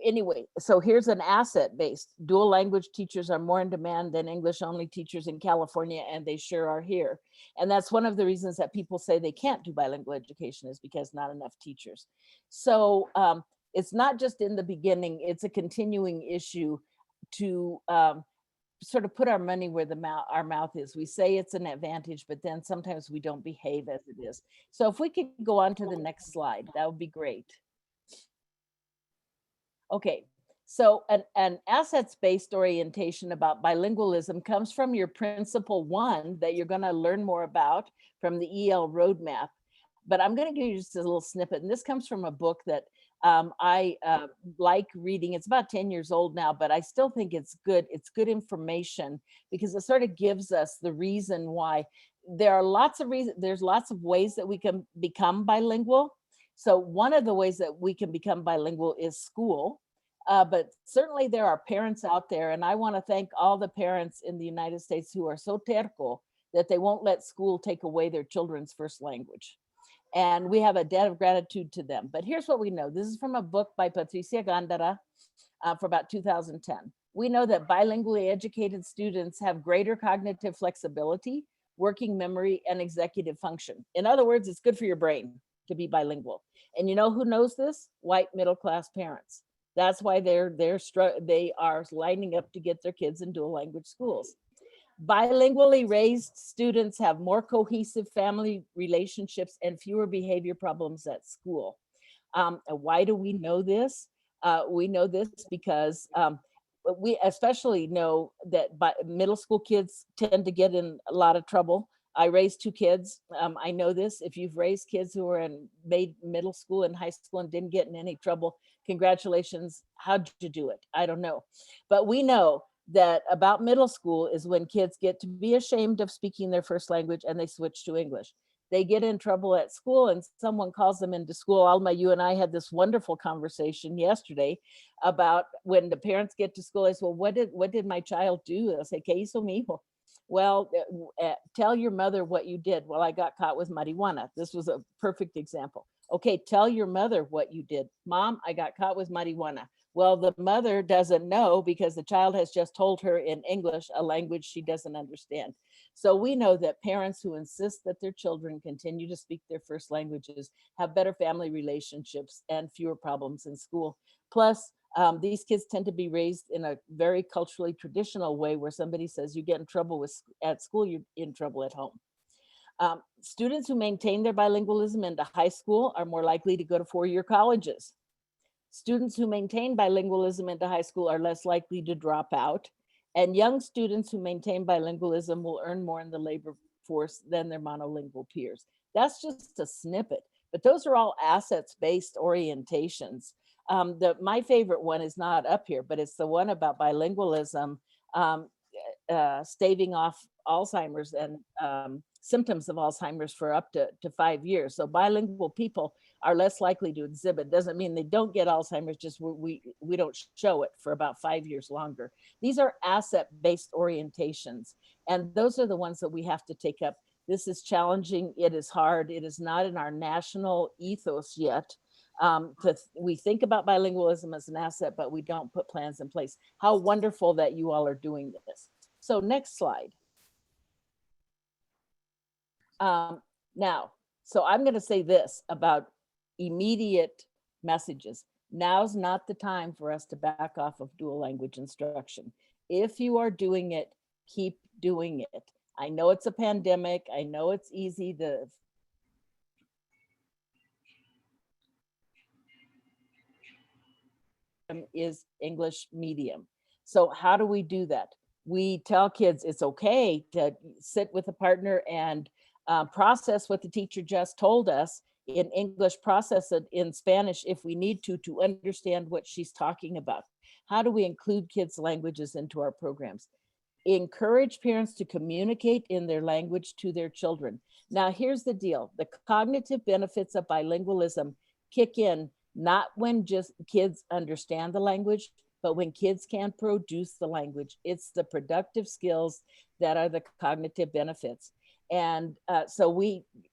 Anyway, so here's an asset-based. Dual language teachers are more in demand than English-only teachers in California, and they sure are here. And that's one of the reasons that people say they can't do bilingual education, is because not enough teachers. So it's not just in the beginning, it's a continuing issue to sort of put our money where our mouth is. We say it's an advantage, but then sometimes we don't behave as it is. So if we could go on to the next slide, that would be great. Okay, so an assets-based orientation about bilingualism comes from your principle 1 that you're going to learn more about from the EL roadmap. But I'm going to give you just a little snippet, and this comes from a book that I like reading. It's about 10 years old now, but I still think it's good. It's good information because it sort of gives us the reason why. There are lots of reasons. There's lots of ways that we can become bilingual. So one of the ways that we can become bilingual is school. But certainly there are parents out there, and I want to thank all the parents in the United States who are so terco that they won't let school take away their children's first language. And we have a debt of gratitude to them. But here's what we know. This is from a book by Patricia Gandara for about 2010. We know that bilingually educated students have greater cognitive flexibility, working memory, and executive function. In other words, it's good for your brain to be bilingual. And you know who knows this? White middle-class parents. That's why they are lining up to get their kids in dual language schools. Bilingually raised students have more cohesive family relationships and fewer behavior problems at school. Why do we know this? We know this because we especially know that middle school kids tend to get in a lot of trouble. I raised 2 kids. I know this. If you've raised kids who are in middle school and high school and didn't get in any trouble, congratulations. How'd you do it? I don't know. But we know that about middle school is when kids get to be ashamed of speaking their first language and they switch to English. They get in trouble at school and someone calls them into school. Alma, you and I had this wonderful conversation yesterday about when the parents get to school. I said, well, what did my child do? I say, ¿Qué hizo mi hijo? Well, tell your mother what you did. Well, I got caught with marijuana. This was a perfect example. Okay, tell your mother what you did. Mom, I got caught with marijuana. Well, the mother doesn't know because the child has just told her in English, a language she doesn't understand. So we know that parents who insist that their children continue to speak their first languages have better family relationships and fewer problems in school. Plus, these kids tend to be raised in a very culturally traditional way where somebody says you get in trouble at school, you're in trouble at home. Students who maintain their bilingualism into high school are more likely to go to 4-year colleges. Students who maintain bilingualism into high school are less likely to drop out. And young students who maintain bilingualism will earn more in the labor force than their monolingual peers. That's just a snippet, but those are all assets-based orientations. My favorite one is not up here, but it's the one about bilingualism staving off Alzheimer's and symptoms of Alzheimer's for up to 5 years. So bilingual people are less likely to exhibit. Doesn't mean they don't get Alzheimer's, just we don't show it for about 5 years longer. These are asset-based orientations, and those are the ones that we have to take up. This is challenging, it is hard, it is not in our national ethos yet. We think about bilingualism as an asset, but we don't put plans in place. How wonderful that you all are doing this. So next slide. Now, so I'm going to say this about immediate messages. Now's not the time for us to back off of dual language instruction. If you are doing it, keep doing it. I know it's a pandemic. I know it's easy to is English medium. So how do we do that? We tell kids it's okay to sit with a partner and process what the teacher just told us in English, process it in Spanish if we need to understand what she's talking about. How do we include kids' languages into our programs? Encourage parents to communicate in their language to their children. Now, here's the deal. The cognitive benefits of bilingualism kick in not when just kids understand the language, but when kids can produce the language. It's the productive skills that are the cognitive benefits. And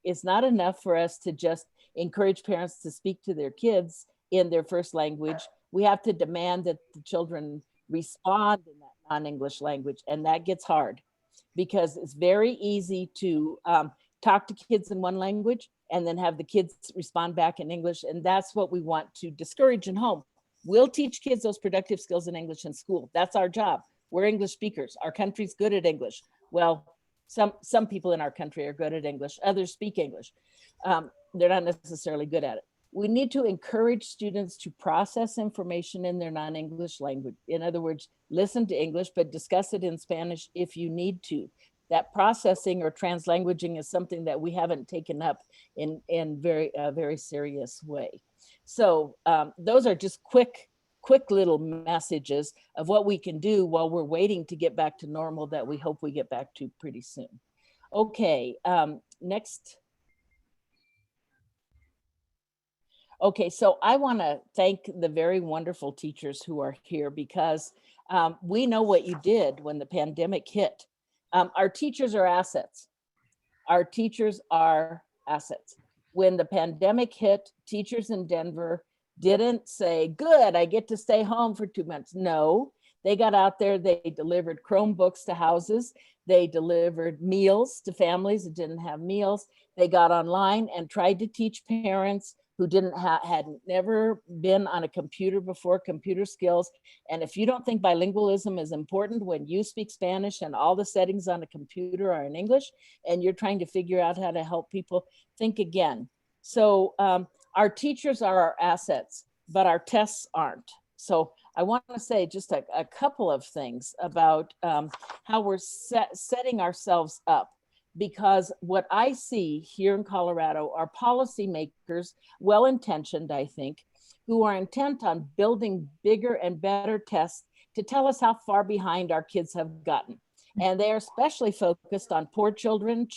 it's not enough for us to just encourage parents to speak to their kids in their first language. We have to demand that the children respond in that non-English language. And that gets hard because it's very easy to talk to kids in one language and then have the kids respond back in English. And that's what we want to discourage in home. We'll teach kids those productive skills in English in school. That's our job. We're English speakers. Our country's good at English. Well, some people in our country are good at English. Others speak English. They're not necessarily good at it. We need to encourage students to process information in their non-English language. In other words, listen to English, but discuss it in Spanish if you need to. That processing or translanguaging is something that we haven't taken up in very serious way. So those are just quick little messages of what we can do while we're waiting to get back to normal that we hope we get back to pretty soon. Okay, next. Okay, so I want to thank the very wonderful teachers who are here because we know what you did when the pandemic hit. Our teachers are assets. Our teachers are assets. When the pandemic hit, teachers in Denver didn't say, good, I get to stay home for 2 months. No, they got out there, they delivered Chromebooks to houses. They delivered meals to families that didn't have meals. They got online and tried to teach parents who had never been on a computer before, computer skills. And if you don't think bilingualism is important when you speak Spanish and all the settings on a computer are in English, and you're trying to figure out how to help people, think again. So our teachers are our assets, but our tests aren't. So I want to say just a couple of things about how we're setting ourselves up. Because what I see here in Colorado are policymakers, well-intentioned, I think, who are intent on building bigger and better tests to tell us how far behind our kids have gotten. And they are especially focused on poor children,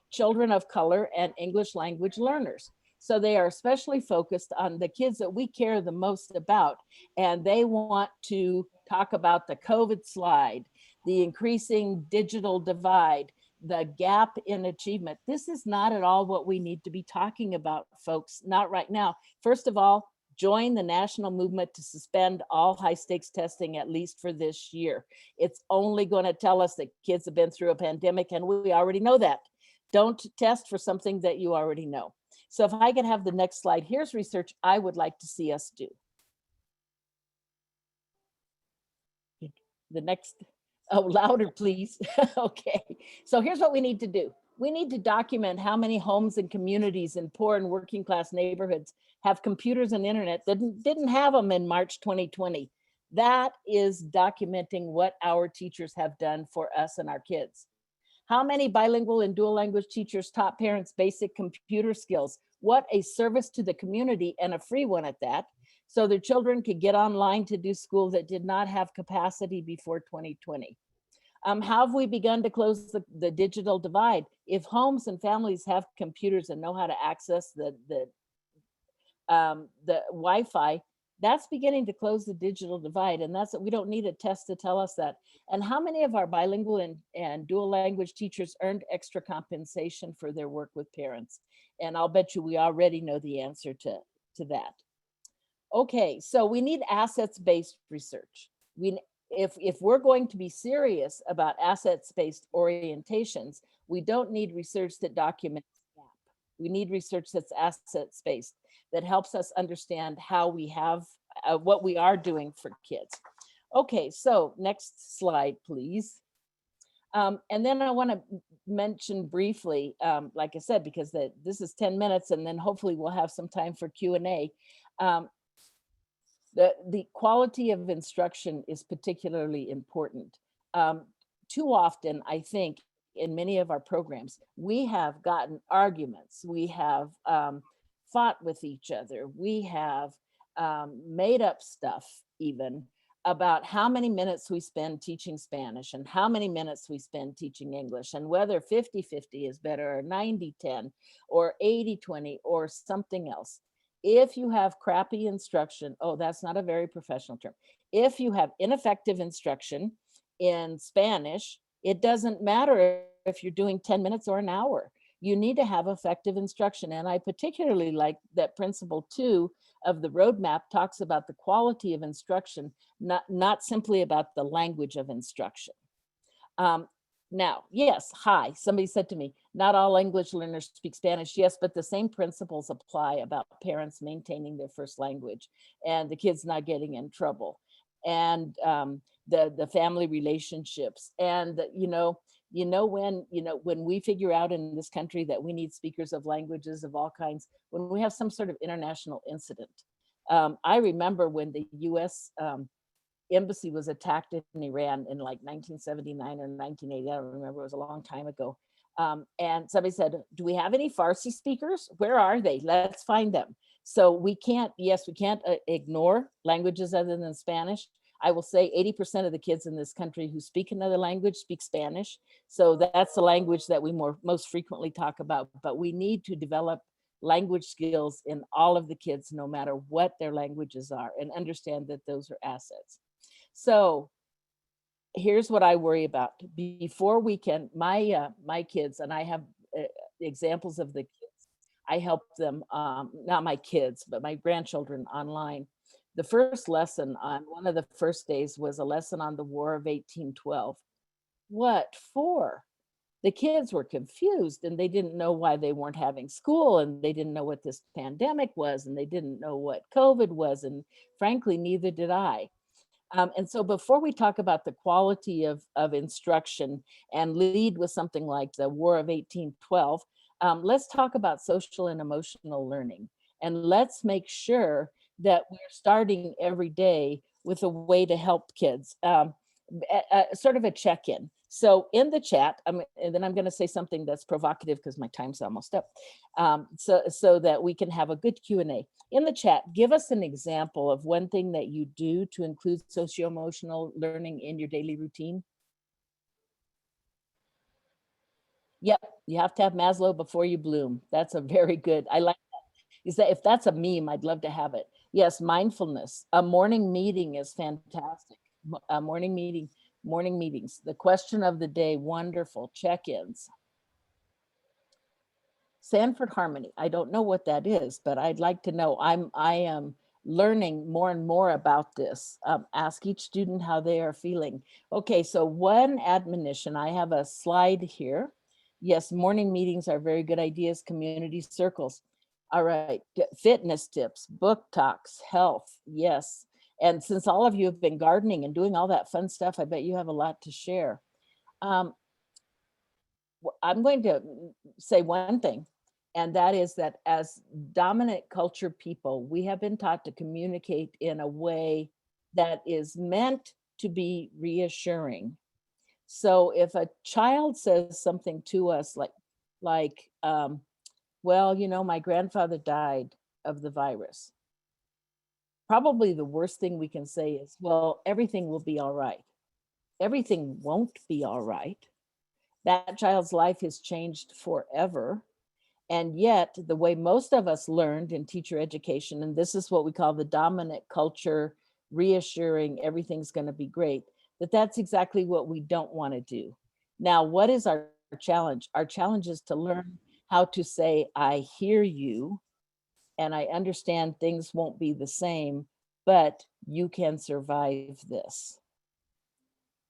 children of color, and English language learners. So they are especially focused on the kids that we care the most about. And they want to talk about the COVID slide, the increasing digital divide, the gap in achievement. This is not at all what we need to be talking about, folks, not right now. First of all, join the national movement to suspend all high stakes testing, at least for this year. It's only going to tell us that kids have been through a pandemic, and we already know that. Don't test for something that you already know. So if I could have the next slide, here's research I would like to see us do. The next. Oh, louder, please. Okay, so here's what we need to do. We need to document how many homes and communities in poor and working class neighborhoods have computers and internet that didn't have them in March 2020. That is documenting what our teachers have done for us and our kids. How many bilingual and dual language teachers taught parents basic computer skills? What a service to the community, and a free one at that, so their children could get online to do school that did not have capacity before 2020. How have we begun to close the digital divide? If homes and families have computers and know how to access the Wi-Fi, that's beginning to close the digital divide. And we don't need a test to tell us that. And how many of our bilingual and dual language teachers earned extra compensation for their work with parents? And I'll bet you we already know the answer to that. Okay, so we need assets-based research. If we're going to be serious about assets-based orientations, we don't need research that documents gap. We need research that's assets based, that helps us understand how we have, what we are doing for kids. Okay, so next slide, please. And then I want to mention briefly, like I said, because this is 10 minutes and then hopefully we'll have some time for Q&A. The quality of instruction is particularly important. Too often, I think, in many of our programs, we have gotten arguments, we have fought with each other, we have made up stuff even about how many minutes we spend teaching Spanish and how many minutes we spend teaching English, and whether 50-50 is better, or 90-10 or 80-20 or something else. If you have crappy instruction, oh, that's not a very professional term. If you have ineffective instruction in Spanish, it doesn't matter if you're doing 10 minutes or an hour. You need to have effective instruction. And I particularly like that principle 2 of the roadmap talks about the quality of instruction, not simply about the language of instruction. Now, yes, hi, somebody said to me, not all English learners speak Spanish. Yes, but the same principles apply about parents maintaining their first language and the kids not getting in trouble, and the family relationships. And when we figure out in this country that we need speakers of languages of all kinds, when we have some sort of international incident. I remember when the US embassy was attacked in Iran in like 1979 or 1980. I don't remember, it was a long time ago. And somebody said, do we have any Farsi speakers? Where are they? Let's find them. So we can't ignore languages other than Spanish. I will say 80% of the kids in this country who speak another language speak Spanish. So that's the language that we most frequently talk about, but we need to develop language skills in all of the kids, no matter what their languages are, and understand that those are assets. So here's what I worry about. Before we can, my kids, and I have examples of the kids, I help them, not my kids, but my grandchildren online. The first lesson on one of the first days was a lesson on the War of 1812. What for? The kids were confused and they didn't know why they weren't having school, and they didn't know what this pandemic was, and they didn't know what COVID was, and frankly, neither did I. And so before we talk about the quality of instruction and lead with something like the War of 1812, let's talk about social and emotional learning. And let's make sure that we're starting every day with a way to help kids, sort of a check-in. So in the chat, and then I'm going to say something that's provocative because my time's almost up, so that we can have a good Q&A. In the chat, give us an example of one thing that you do to include socio-emotional learning in your daily routine. Yep, you have to have Maslow before you bloom. That's a very good, I like that. Is that if that's a meme, I'd love to have it. Yes, mindfulness. A morning meeting is fantastic. A morning meetings. The question of the day, wonderful. Check-ins. Sanford Harmony. I don't know what that is, but I'd like to know. I am learning more and more about this. Ask each student how they are feeling. Okay, so one admonition. I have a slide here. Yes, morning meetings are very good ideas. Community circles. All right, fitness tips, book talks, health, yes. And since all of you have been gardening and doing all that fun stuff, I bet you have a lot to share. I'm going to say one thing, and that is that as dominant culture people, we have been taught to communicate in a way that is meant to be reassuring. So if a child says something to us like, well, you know, my grandfather died of the virus. Probably the worst thing we can say is, well, everything will be all right. Everything won't be all right. That child's life has changed forever. And yet the way most of us learned in teacher education, and this is what we call the dominant culture, reassuring everything's going to be great, that's exactly what we don't want to do. Now, what is our challenge? Our challenge is to learn how to say, I hear you, and I understand things won't be the same, but you can survive this.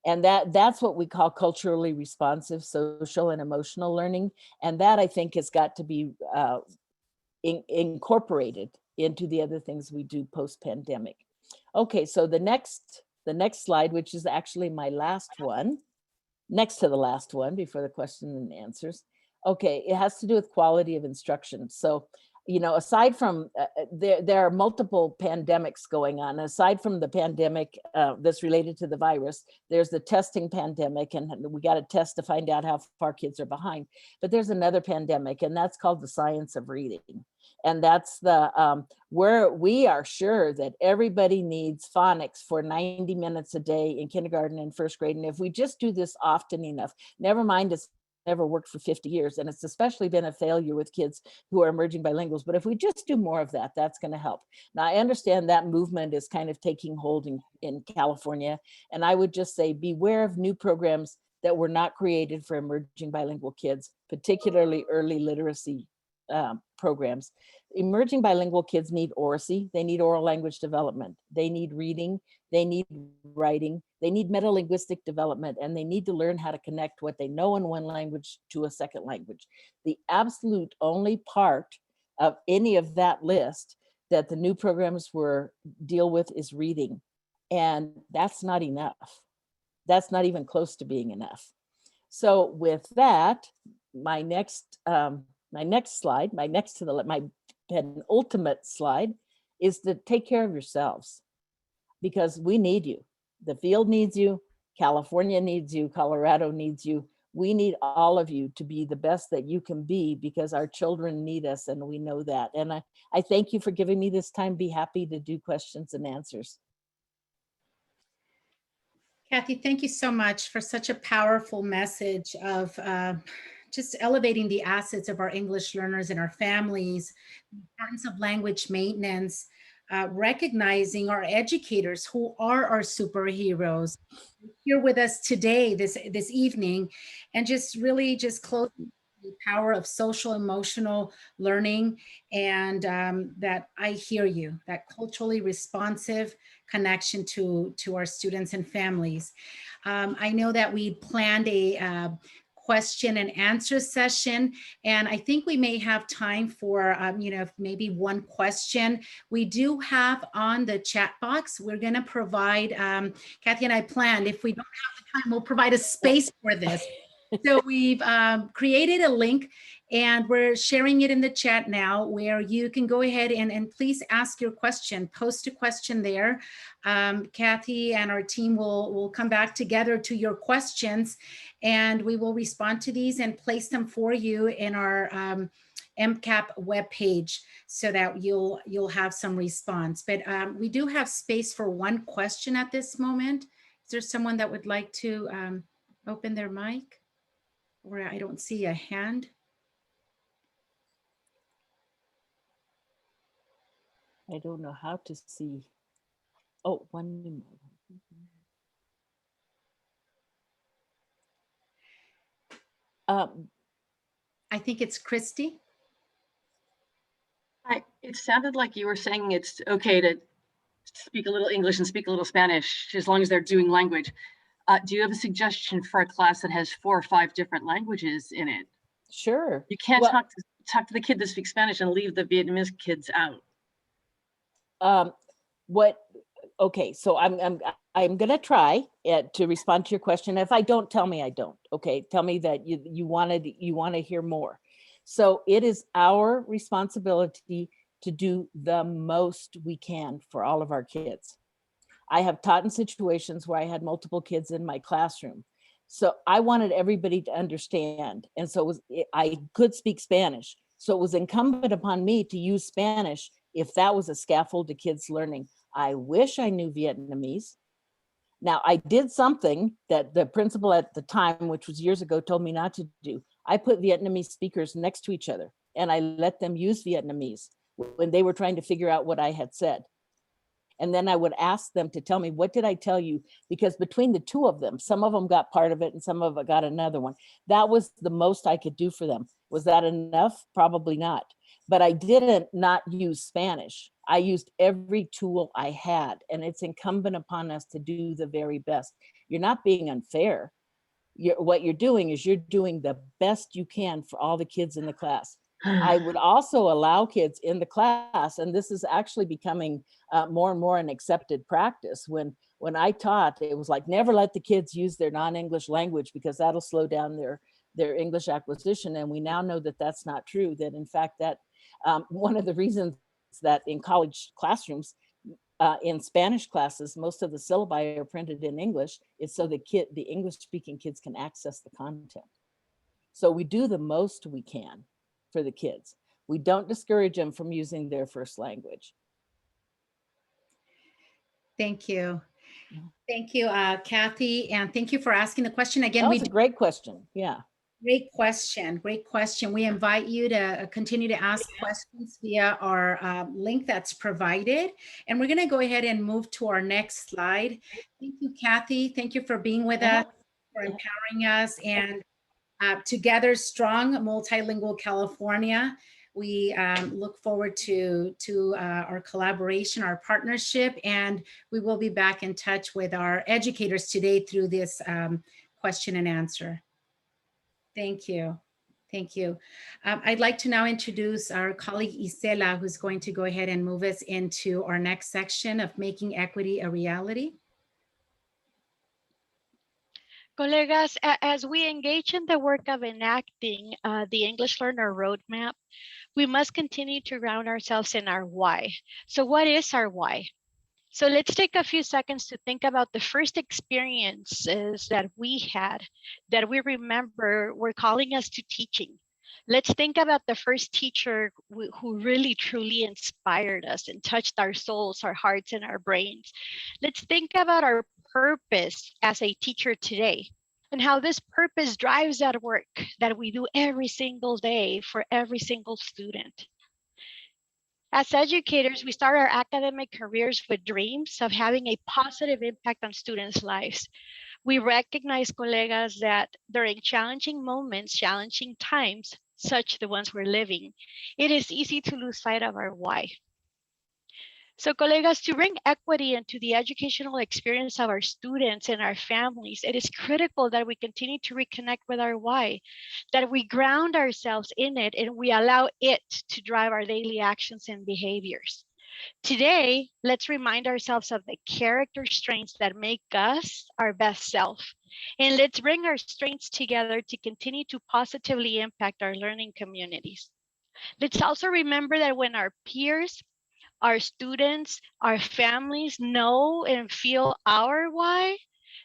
And that's what we call culturally responsive social and emotional learning. And that, I think, has got to be incorporated into the other things we do post-pandemic. Okay, so the next slide, which is actually my last one, next to the last one before the question and answers. Okay, it has to do with quality of instruction. So, you know, aside from there are multiple pandemics going on. Aside from the pandemic that's related to the virus, there's the testing pandemic, and we got to test to find out how far kids are behind. But there's another pandemic, and that's called the science of reading. And that's the where we are sure that everybody needs phonics for 90 minutes a day in kindergarten and first grade. And if we just do this often enough, never mind it's never worked for 50 years, and it's especially been a failure with kids who are emerging bilinguals. But if we just do more of that, that's going to help. Now, I understand that movement is kind of taking hold in California, and I would just say beware of new programs that were not created for emerging bilingual kids, particularly early literacy programs. Emerging bilingual kids need oracy, they need oral language development, they need reading, they need writing, they need metalinguistic development, and they need to learn how to connect what they know in one language to a second language. The absolute only part of any of that list that the new programs deal with is reading. And that's not enough. That's not even close to being enough. So with that, my next slide, my penultimate slide is to take care of yourselves, because we need you. The field needs you, California needs you, Colorado needs you. We need all of you to be the best that you can be, because our children need us, and we know that. And I thank you for giving me this time. Be happy to do questions and answers. Kathy, thank you so much for such a powerful message of just elevating the assets of our English learners and our families, the importance of language maintenance, recognizing our educators who are our superheroes here with us today, this evening, and just really just closing the power of social emotional learning, and that I hear you, that culturally responsive connection to our students and families. I know that we planned a question and answer session, and I think we may have time for maybe one question. We do have on the chat box, we're going to provide, Kathy and I planned, if we don't have the time, we'll provide a space for this. So we've created a link, and we're sharing it in the chat now, where you can go ahead and please ask your question, post a question there. Kathy and our team will come back together to your questions, and we will respond to these and place them for you in our MCAP webpage, so that you'll have some response. But we do have space for one question at this moment. Is there someone that would like to open their mic? Or I don't see a hand. I don't know how to see. Oh, one minute. I think it's Christy. It sounded like you were saying it's okay to speak a little English and speak a little Spanish as long as they're doing language. Do you have a suggestion for a class that has 4 or 5 different languages in it? Sure. You can't talk to the kid that speaks Spanish and leave the Vietnamese kids out. Okay, so I'm gonna try to respond to your question. If I don't, tell me I don't. Okay, tell me that you want to hear more. So it is our responsibility to do the most we can for all of our kids. I have taught in situations where I had multiple kids in my classroom. So I wanted everybody to understand. And so I could speak Spanish. So it was incumbent upon me to use Spanish if that was a scaffold to kids learning. I wish I knew Vietnamese. Now, I did something that the principal at the time, which was years ago, told me not to do. I put Vietnamese speakers next to each other, and I let them use Vietnamese when they were trying to figure out what I had said. And then I would ask them to tell me, what did I tell you? Because between the two of them, some of them got part of it and some of it got another one. That was the most I could do for them. Was that enough? Probably not. but I didn't not use Spanish. I used every tool I had, and it's incumbent upon us to do the very best. You're not being unfair. What you're doing is you're doing the best you can for all the kids in the class. I would also allow kids in the class, and this is actually becoming more and more an accepted practice. When I taught, it was like, never let the kids use their non-English language because that'll slow down their English acquisition. And we now know that that's not true, that in fact that one of the reasons that in college classrooms, in Spanish classes, most of the syllabi are printed in English. It's so the English speaking kids can access the content. So we do the most we can for the kids. We don't discourage them from using their first language. Thank you. Thank you, Kathy, and thank you for asking the question again. That was a great question. Yeah. Great question. Great question. We invite you to continue to ask questions via our link that's provided. And we're going to go ahead and move to our next slide. Thank you, Kathy. Thank you for being with us, for empowering us. And together, strong multilingual California. We look forward to our collaboration, our partnership, and we will be back in touch with our educators today through this question and answer. Thank you. Thank you. I'd like to now introduce our colleague Isela, who's going to go ahead and move us into our next section of Making Equity a Reality. Colegas, as we engage in the work of enacting the English Learner Roadmap, we must continue to ground ourselves in our why. So what is our why? So let's take a few seconds to think about the first experiences that we had, that we remember were calling us to teaching. Let's think about the first teacher who really truly inspired us and touched our souls, our hearts, and our brains. Let's think about our purpose as a teacher today and how this purpose drives that work that we do every single day for every single student. As educators, we start our academic careers with dreams of having a positive impact on students' lives. We recognize, colegas, that during challenging moments, challenging times, such the ones we're living, it is easy to lose sight of our why. So, colegas, to bring equity into the educational experience of our students and our families, it is critical that we continue to reconnect with our why, that we ground ourselves in it and we allow it to drive our daily actions and behaviors. Today, let's remind ourselves of the character strengths that make us our best self. And let's bring our strengths together to continue to positively impact our learning communities. Let's also remember that when our peers, our students, our families know and feel our why,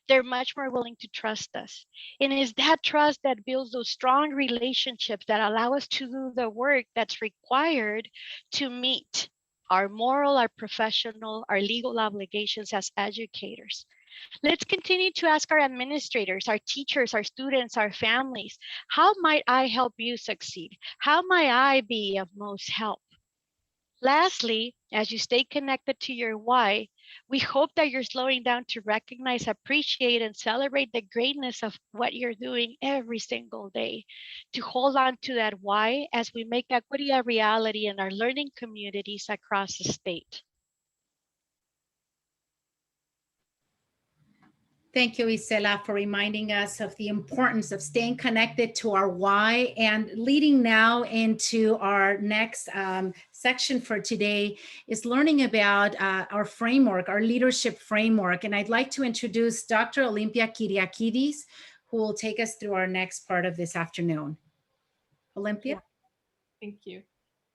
they're much more willing to trust us. And it's that trust that builds those strong relationships that allow us to do the work that's required to meet our moral, our professional, our legal obligations as educators. Let's continue to ask our administrators, our teachers, our students, our families, how might I help you succeed? How might I be of most help? Lastly, as you stay connected to your why, we hope that you're slowing down to recognize, appreciate, and celebrate the greatness of what you're doing every single day, to hold on to that why as we make equity a reality in our learning communities across the state. Thank you, Isela, for reminding us of the importance of staying connected to our why, and leading now into our next section for today is learning about our framework, our leadership framework. And I'd like to introduce Dr. Olympia Kyriakidis, who will take us through our next part of this afternoon. Olympia? Thank you.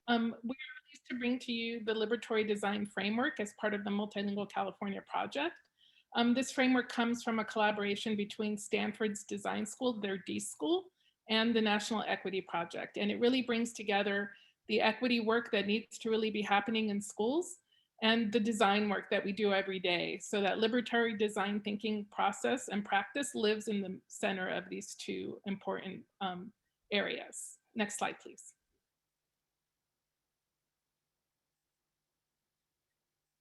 We are pleased to bring to you the Liberatory Design Framework as part of the Multilingual California project. This framework comes from a collaboration between Stanford's Design School, their D School, and the National Equity Project. And it really brings together the equity work that needs to really be happening in schools and the design work that we do every day. So that liberatory design thinking process and practice lives in the center of these two important areas. Next slide, please.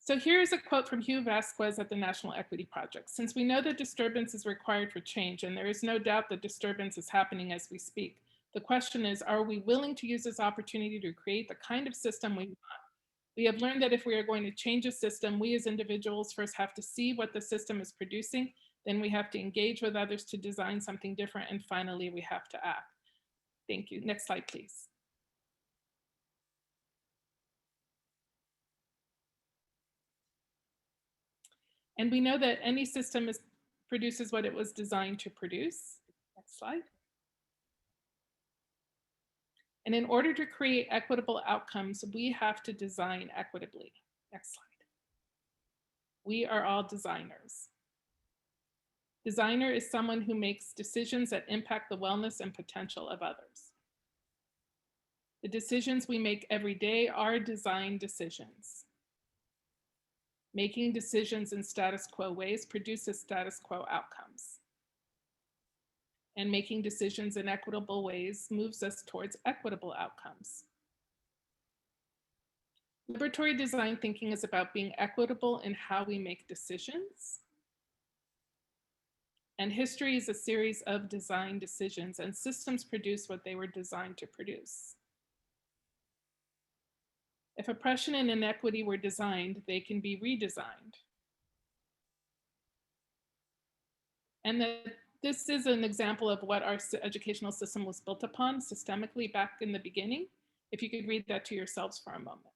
So here's a quote from Hugh Vasquez at the National Equity Project. Since we know that disturbance is required for change, and there is no doubt that disturbance is happening as we speak, The question is, are we willing to use this opportunity to create the kind of system we want? We have learned that if we are going to change a system, we as individuals first have to see what the system is producing, then we have to engage with others to design something different, and finally we have to act. Thank you. Next slide, please. And we know that any system produces what it was designed to produce. Next slide. And in order to create equitable outcomes, we have to design equitably. Next slide. We are all designers. Designer is someone who makes decisions that impact the wellness and potential of others. The decisions we make every day are design decisions. Making decisions in status quo ways produces status quo outcomes. And making decisions in equitable ways moves us towards equitable outcomes. Liberatory design thinking is about being equitable in how we make decisions. And history is a series of design decisions, and systems produce what they were designed to produce. If oppression and inequity were designed, they can be redesigned. And that this is an example of what our educational system was built upon systemically back in the beginning. If you could read that to yourselves for a moment.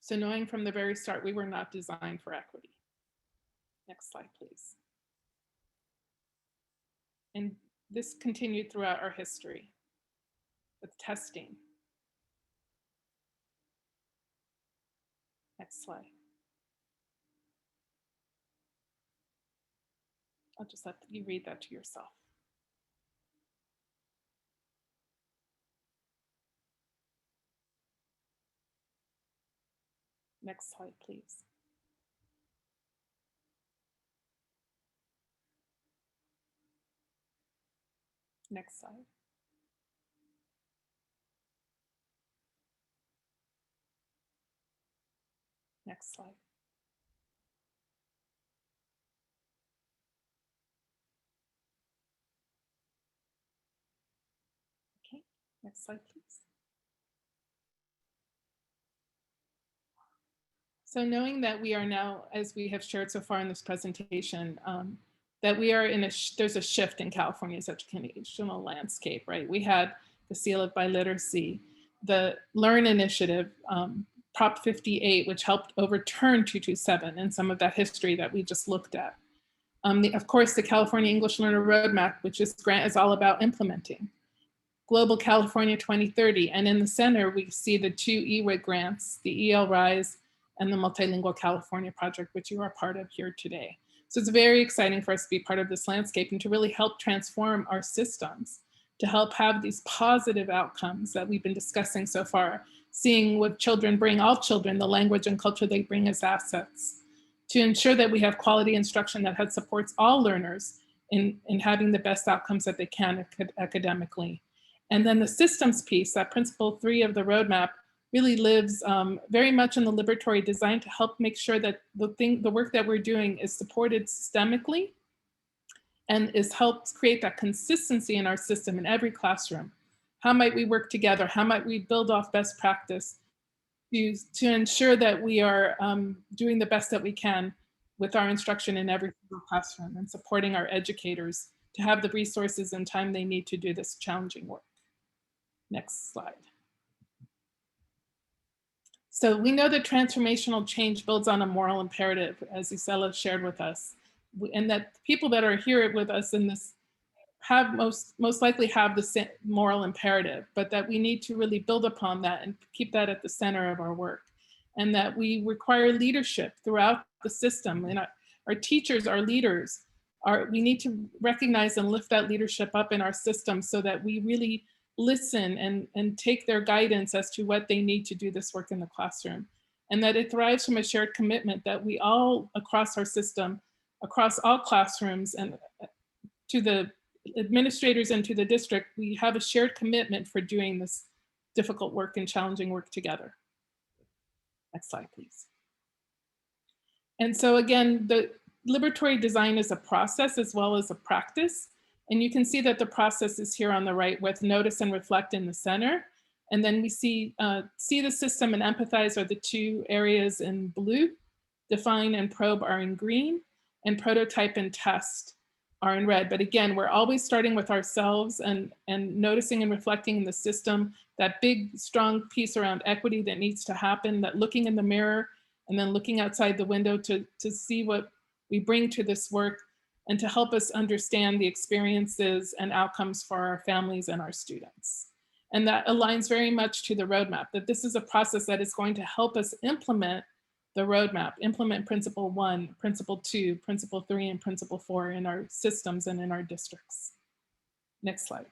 So knowing from the very start, we were not designed for equity. Next slide, please. And this continued throughout our history with testing. Next slide. I'll just let you read that to yourself. Next slide, please. Next slide. Next slide. Okay, next slide, please. So knowing that we are now, as we have shared so far in this presentation, that we are in there's a shift in California's educational landscape, right? We had the Seal of Biliteracy, the Learn Initiative, Prop 58, which helped overturn 227 and some of that history that we just looked at. Of course, the California English Learner Roadmap, which this grant is all about implementing. Global California 2030, and in the center, we see the two EWIG grants, the EL Rise and the Multilingual California Project, which you are part of here today. So it's very exciting for us to be part of this landscape and to really help transform our systems, to help have these positive outcomes that we've been discussing so far, seeing what children bring, all children, the language and culture they bring as assets, to ensure that we have quality instruction that supports all learners in having the best outcomes that they can academically. And then the systems piece, that principle 3 of the roadmap, really lives very much in the liberatory design to help make sure that the work that we're doing is supported systemically and helps create that consistency in our system in every classroom. How might we work together? How might we build off best practice to ensure that we are doing the best that we can with our instruction in every single classroom and supporting our educators to have the resources and time they need to do this challenging work. Next slide. So we know that transformational change builds on a moral imperative, as Isela shared with us, and that people that are here with us in this have most likely have the moral imperative, but that we need to really build upon that and keep that at the center of our work, and that we require leadership throughout the system. And our teachers, our leaders, we need to recognize and lift that leadership up in our system so that we really listen and take their guidance as to what they need to do this work in the classroom, and that it thrives from a shared commitment that we all across our system, across all classrooms, and to the administrators and to the district, we have a shared commitment for doing this difficult work and challenging work together. Next slide, please. And so again, the liberatory design is a process as well as a practice. And you can see that the process is here on the right with notice and reflect in the center. And then we see the system and empathize are the two areas in blue. Define and probe are in green, and prototype and test are in red. But again, we're always starting with ourselves and noticing and reflecting in the system, that big, strong piece around equity that needs to happen, that looking in the mirror and then looking outside the window to see what we bring to this work and to help us understand the experiences and outcomes for our families and our students. And that aligns very much to the roadmap, that this is a process that is going to help us implement the roadmap, implement principle 1, principle 2, principle 3, and principle 4 in our systems and in our districts. Next slide.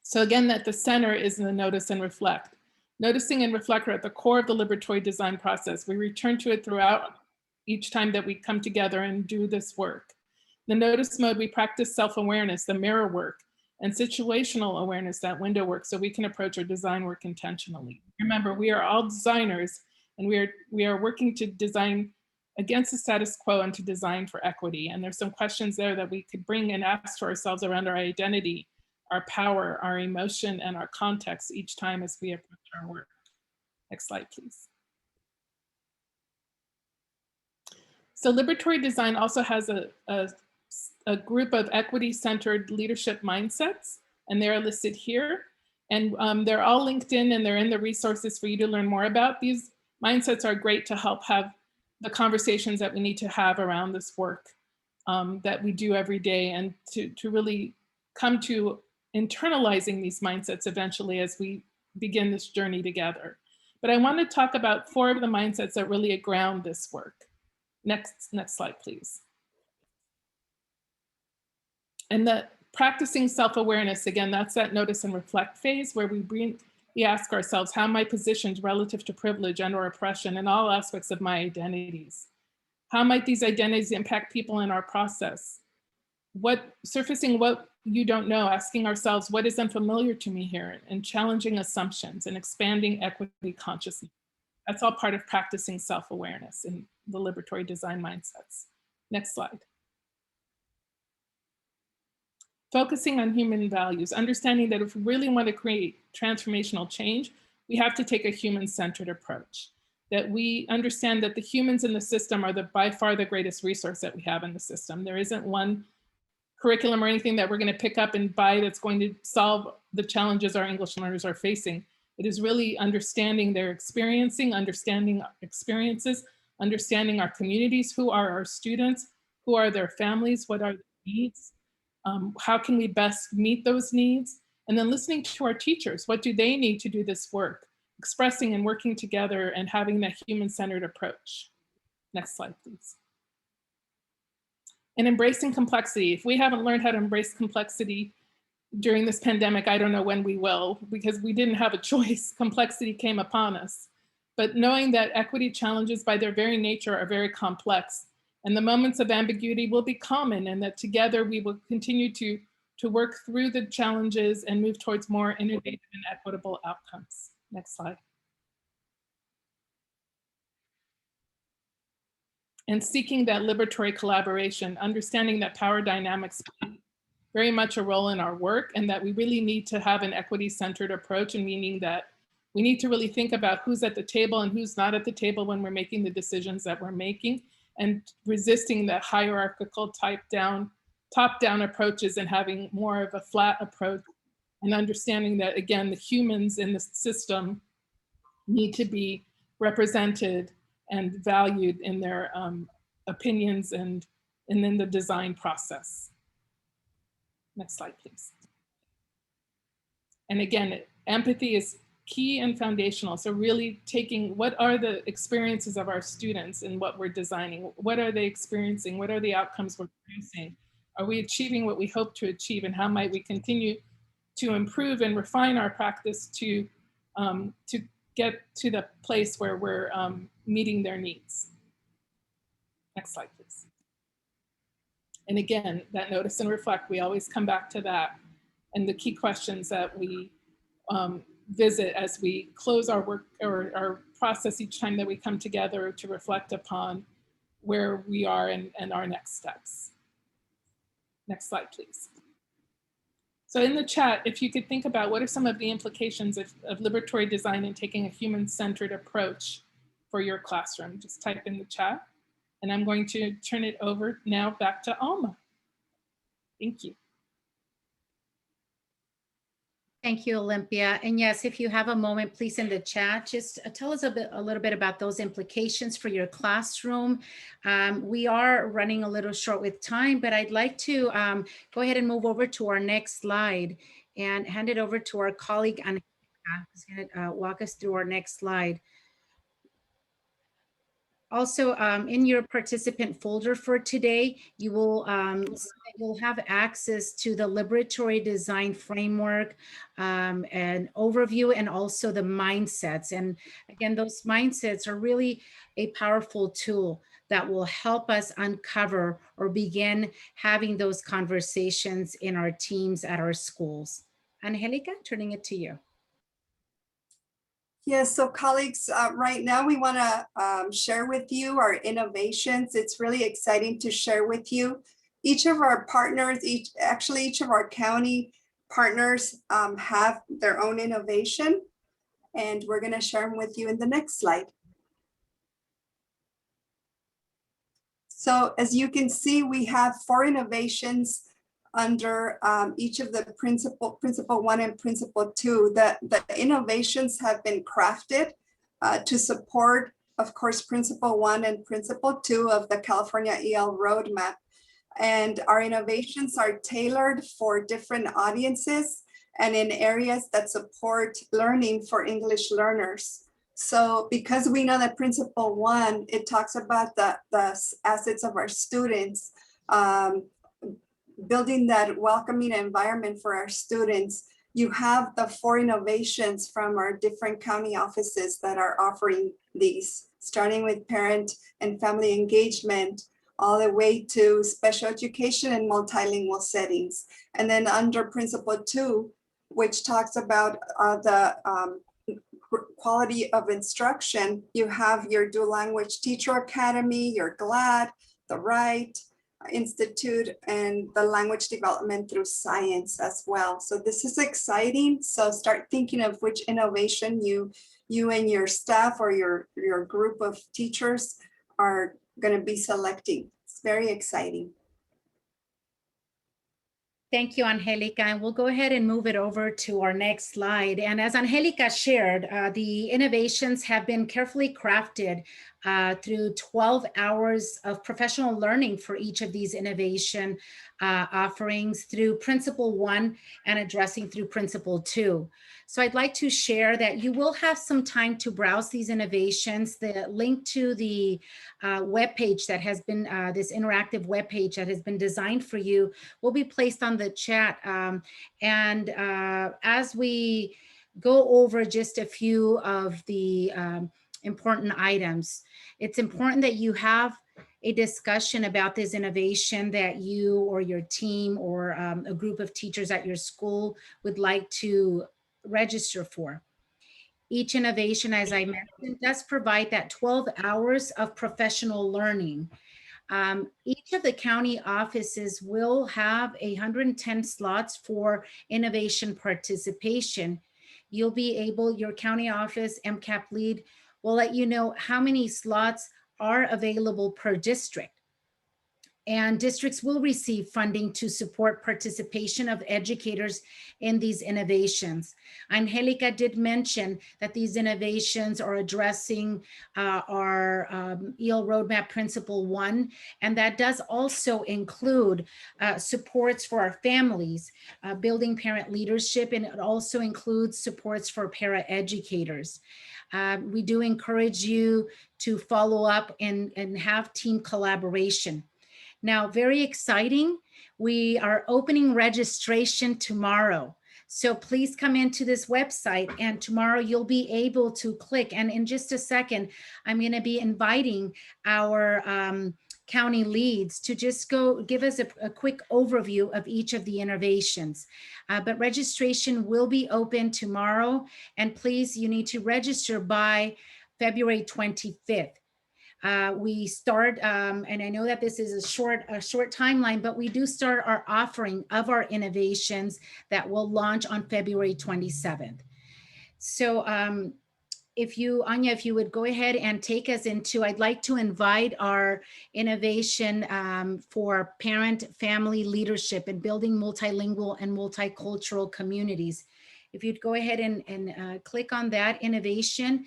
So again, at the center is the notice and reflect. Noticing and reflect are at the core of the liberatory design process. We return to it throughout each time that we come together and do this work. The notice mode, we practice self-awareness, the mirror work, and situational awareness, that window work, so we can approach our design work intentionally. Remember, we are all designers, and we are working to design against the status quo and to design for equity. And there's some questions there that we could bring and ask to ourselves around our identity, our power, our emotion, and our context each time as we approach our work. Next slide, please. So liberatory design also has a group of equity-centered leadership mindsets, and they're listed here. And they're all linked in, and they're in the resources for you to learn more about. These mindsets are great to help have the conversations that we need to have around this work that we do every day, and to really come to internalizing these mindsets eventually as we begin this journey together. But I want to talk about 4 of the mindsets that really ground this work. Next slide, please. And the practicing self-awareness, again, that's that notice and reflect phase where we ask ourselves, how am I positioned relative to privilege and or oppression in all aspects of my identities? How might these identities impact people in our process? Surfacing what you don't know, asking ourselves, what is unfamiliar to me here, and challenging assumptions and expanding equity consciousness. That's all part of practicing self-awareness in the liberatory design mindsets. Next slide. Focusing on human values, understanding that if we really want to create transformational change, we have to take a human-centered approach. That we understand that the humans in the system are by far the greatest resource that we have in the system. There isn't one curriculum or anything that we're going to pick up and buy that's going to solve the challenges our English learners are facing. It is really understanding their understanding experiences, understanding our communities, who are our students, who are their families, what are their needs, how can we best meet those needs, and then listening to our teachers. What do they need to do this work? Expressing and working together and having that human-centered approach. Next slide, please. And embracing complexity. If we haven't learned how to embrace complexity during this pandemic, I don't know when we will, because we didn't have a choice. Complexity came upon us. But knowing that equity challenges by their very nature are very complex, and the moments of ambiguity will be common, and that together we will continue to work through the challenges and move towards more innovative and equitable outcomes. Next slide. And seeking that liberatory collaboration, understanding that power dynamics play very much a role in our work, and that we really need to have an equity-centered approach, and meaning that we need to really think about who's at the table and who's not at the table when we're making the decisions that we're making, and resisting the hierarchical top-down approaches and having more of a flat approach, and understanding that, again, the humans in the system need to be represented and valued in their opinions and in the design process. Next slide, please. And again, empathy is key and foundational. So really taking what are the experiences of our students in what we're designing? What are they experiencing? What are the outcomes we're producing? Are we achieving what we hope to achieve? And how might we continue to improve and refine our practice to get to the place where we're meeting their needs? Next slide, please. And again, that notice and reflect, we always come back to that. And the key questions that we visit as we close our work or our process each time that we come together to reflect upon where we are and our next steps. Next slide, please. So in the chat, if you could think about what are some of the implications of liberatory design and taking a human-centered approach for your classroom, just type in the chat. And I'm going to turn it over now back to Alma. Thank you. Thank you, Olympia. And yes, if you have a moment, please in the chat, just tell us a little bit about those implications for your classroom. We are running a little short with time, but I'd like to go ahead and move over to our next slide and hand it over to our colleague, Angelica, who's going to walk us through our next slide. Also, in your participant folder for today, you will you'll have access to the liberatory design framework, an overview, and also the mindsets. And again, those mindsets are really a powerful tool that will help us uncover or begin having those conversations in our teams at our schools. Angelica, turning it to you. Yes, so colleagues, right now we want to share with you our innovations. It's really exciting to share with you. Each of our partners, each of our county partners have their own innovation, and we're going to share them with you in the next slide. So as you can see, we have 4 innovations under each of the principle 1 and principle 2. The innovations have been crafted to support, of course, principle 1 and principle 2 of the California EL roadmap. And our innovations are tailored for different audiences and in areas that support learning for English learners. So because we know that principle 1, it talks about the assets of our students, building that welcoming environment for our students. You have the 4 innovations from our different county offices that are offering these, starting with parent and family engagement, all the way to special education and multilingual settings. And then under principle 2, which talks about the quality of instruction, you have your dual language teacher academy, your GLAD, the RIGHT Institute, and the language development through science as well. So this is exciting. So start thinking of which innovation you and your staff or your group of teachers are going to be selecting. It's very exciting. Thank you, Angelica. And we'll go ahead and move it over to our next slide. And as Angelica shared, the innovations have been carefully crafted through 12 hours of professional learning for each of these innovation offerings through principle 1 and addressing through principle 2. So I'd like to share that you will have some time to browse these innovations. The link to the webpage that has been, this interactive webpage that has been designed for you will be placed on the chat. As we go over just a few of the important items, it's important that you have a discussion about this innovation that you or your team or a group of teachers at your school would like to register for. Each innovation, as I mentioned, does provide that 12 hours of professional learning. Each of the county offices will have 110 slots for innovation participation. You'll be able, your county office MCAP lead will let you know how many slots are available per district. And districts will receive funding to support participation of educators in these innovations. Angelica did mention that these innovations are addressing our EL Roadmap Principle 1, and that does also include supports for our families, building parent leadership, and it also includes supports for paraeducators. We do encourage you to follow up and have team collaboration. Now, very exciting, we are opening registration tomorrow. So please come into this website, and tomorrow you'll be able to click. And in just a second, I'm going to be inviting our county leads to just go give us a quick overview of each of the innovations. But registration will be open tomorrow. And please, you need to register by February 25th. We start, and I know that this is a short timeline, but we do start our offering of our innovations that will launch on February 27th. So if you, Anya, if you would go ahead and take us into, I'd like to invite our innovation for parent-family leadership and building multilingual and multicultural communities. If you'd go ahead and click on that innovation,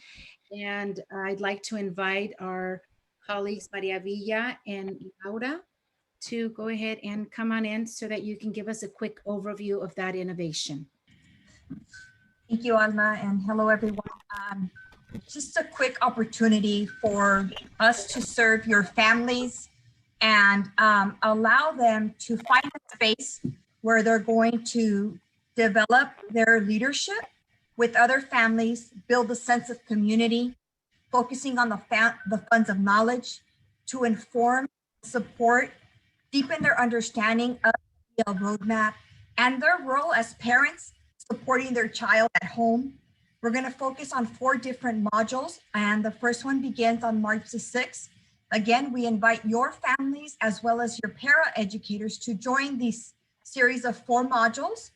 and I'd like to invite our colleagues Maria Villa and Laura to go ahead and come on in so that you can give us a quick overview of that innovation. Thank you, Alma, and hello, everyone. Just a quick opportunity for us to serve your families and allow them to find a space where they're going to develop their leadership with other families, build a sense of community, focusing on the funds of knowledge to inform, support, deepen their understanding of the roadmap and their role as parents supporting their child at home. We're going to focus on 4 different modules, and the first one begins on March the 6th. Again, we invite your families as well as your para-educators to join this series of 4 modules.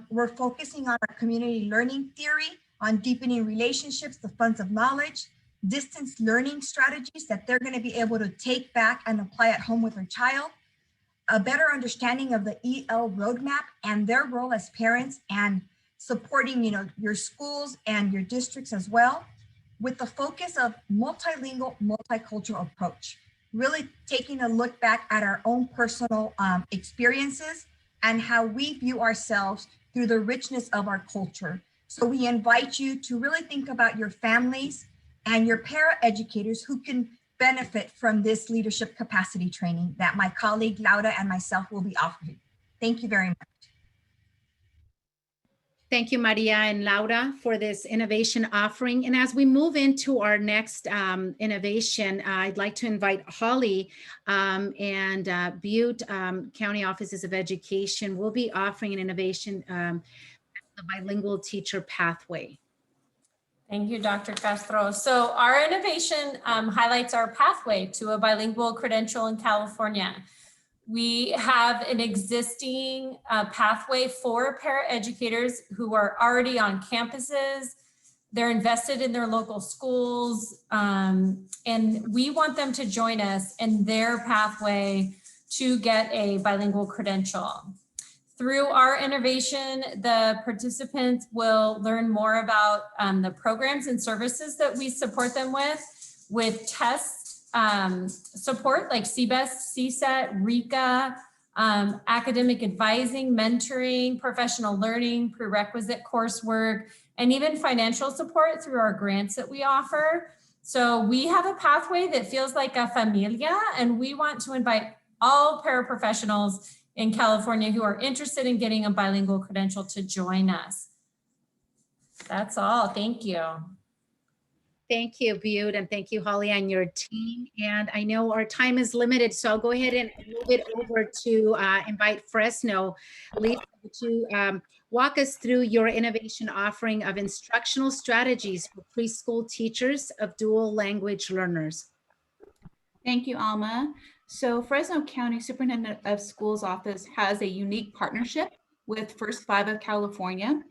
We're focusing on our community learning theory, on deepening relationships, the funds of knowledge, distance learning strategies that they're going to be able to take back and apply at home with their child, a better understanding of the EL roadmap and their role as parents, and supporting, your schools and your districts as well, with the focus of multilingual, multicultural approach, really taking a look back at our own personal experiences and how we view ourselves through the richness of our culture. So we invite you to really think about your families and your para-educators who can benefit from this leadership capacity training that my colleague Laura and myself will be offering. Thank you very much. Thank you, Maria and Laura, for this innovation offering. And as we move into our next innovation, I'd like to invite Holly and Butte County Offices of Education will be offering an innovation, the bilingual teacher pathway. Thank you, Dr. Castro. So our innovation highlights our pathway to a bilingual credential in California. We have an existing pathway for paraeducators who are already on campuses. They're invested in their local schools, and we want them to join us in their pathway to get a bilingual credential. Through our innovation, the participants will learn more about the programs and services that we support them with tests, support like CBEST, CSET, RICA, academic advising, mentoring, professional learning, prerequisite coursework, and even financial support through our grants that we offer. So we have a pathway that feels like a familia, and we want to invite all paraprofessionals in California who are interested in getting a bilingual credential to join us. That's all. Thank you. Thank you, Butte, and thank you, Holly, and your team. And I know our time is limited, so I'll go ahead and move it over to invite Fresno Lisa to walk us through your innovation offering of instructional strategies for preschool teachers of dual language learners. Thank you, Alma. So Fresno County Superintendent of Schools Office has a unique partnership with First Five of California.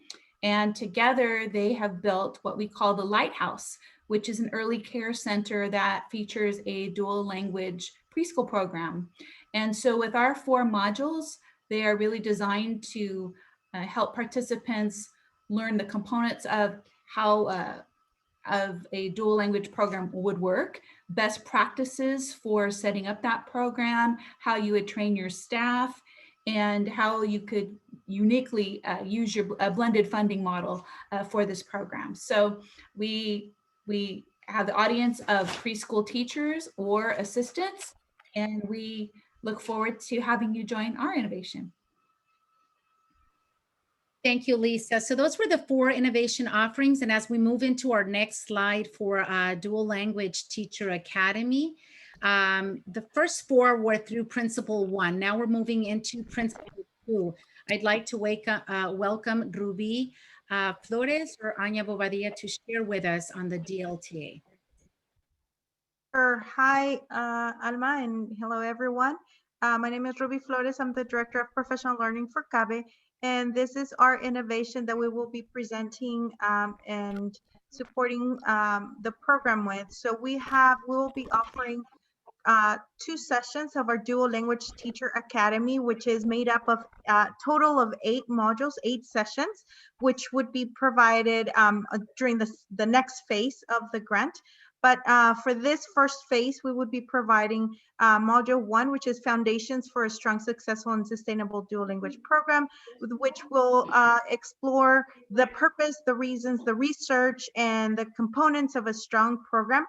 And together they have built what we call the Lighthouse, which is an early care center that features a dual language preschool program. And so with our 4 modules, they are really designed to help participants learn the components of how of a dual language program would work, best practices for setting up that program, how you would train your staff, and how you could uniquely use your blended funding model for this program. So we have the audience of preschool teachers or assistants, and we look forward to having you join our innovation. Thank you, Lisa. So those were the 4 innovation offerings. And as we move into our next slide for Dual Language Teacher Academy, the first 4 were through Principle 1. Now we're moving into Principle 2. I'd like to welcome Ruby Flores or Anya Bobadilla to share with us on the DLTA. Sure. Hi, Alma, and hello, everyone. My name is Ruby Flores. I'm the Director of Professional Learning for CABE, and this is our innovation that we will be presenting and supporting the program with. So we will be offering 2 sessions of our Dual Language Teacher Academy, which is made up of a total of 8 modules, 8 sessions, which would be provided during the next phase of the grant. But for this first phase, we would be providing module 1, which is Foundations for a Strong, Successful, and Sustainable Dual Language Program, which will explore the purpose, the reasons, the research, and the components of a strong program.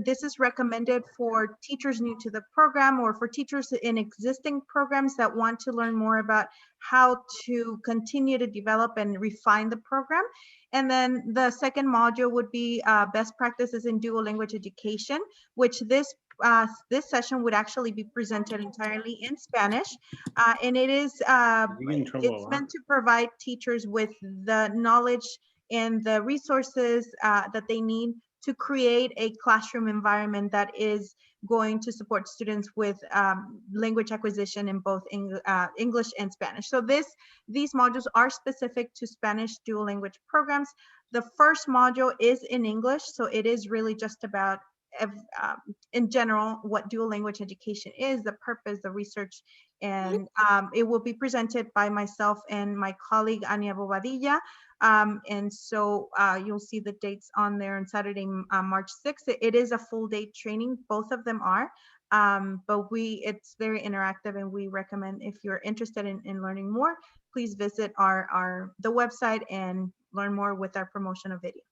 This is recommended for teachers new to the program or for teachers in existing programs that want to learn more about how to continue to develop and refine the program. And then the second module would be best practices in dual language education, which this session would actually be presented entirely in Spanish. And it is it's meant to provide teachers with the knowledge and the resources that they need to create a classroom environment that is going to support students with language acquisition in both English and Spanish. So these modules are specific to Spanish dual language programs. The first module is in English, so it is really just about in general what dual language education is, the purpose, the research, and it will be presented by myself and my colleague Anya Bobadilla. And so you'll see the dates on there on Saturday, March 6th. It is a full day training, both of them are, but it's very interactive, and we recommend, if you're interested in learning more, please visit the website and learn more with our promotional video.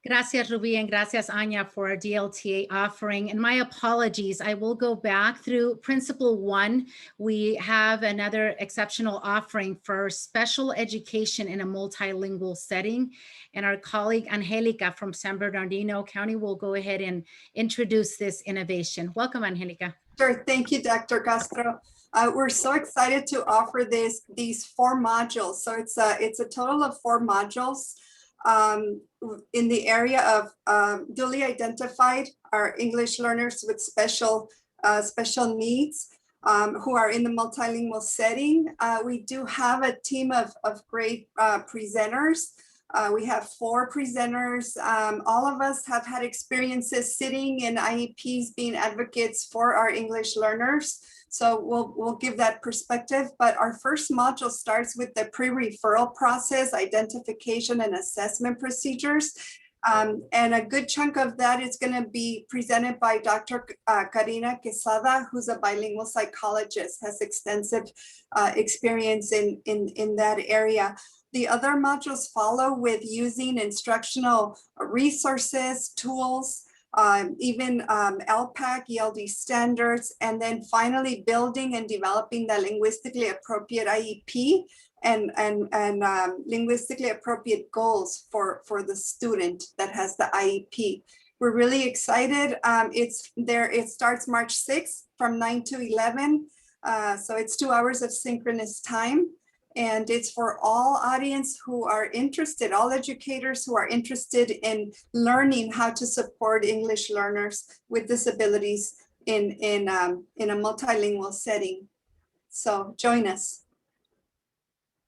Gracias, Ruby, and gracias, Anya, for our DLTA offering. And my apologies, I will go back through Principle 1. We have another exceptional offering for special education in a multilingual setting. And our colleague, Angelica from San Bernardino County, will go ahead and introduce this innovation. Welcome, Angelica. Sure, thank you, Dr. Castro. We're so excited to offer these 4 modules. So it's a total of 4 modules. In the area of dually identified are English learners with special needs who are in the multilingual setting. We do have a team of great presenters. We have 4 presenters. All of us have had experiences sitting in IEPs being advocates for our English learners. So we'll give that perspective, but our first module starts with the pre-referral process, identification and assessment procedures. And a good chunk of that is going to be presented by Dr. Karina Quesada, who's a bilingual psychologist, has extensive experience in that area. The other modules follow with using instructional resources, tools, even LPAC, ELD standards, and then finally building and developing the linguistically appropriate IEP and linguistically appropriate goals for the student that has the IEP. We're really excited. It starts March 6th from 9 to 11. So it's 2 hours of synchronous time. And it's for all audience who are interested, all educators who are interested in learning how to support English learners with disabilities in a multilingual setting. So join us.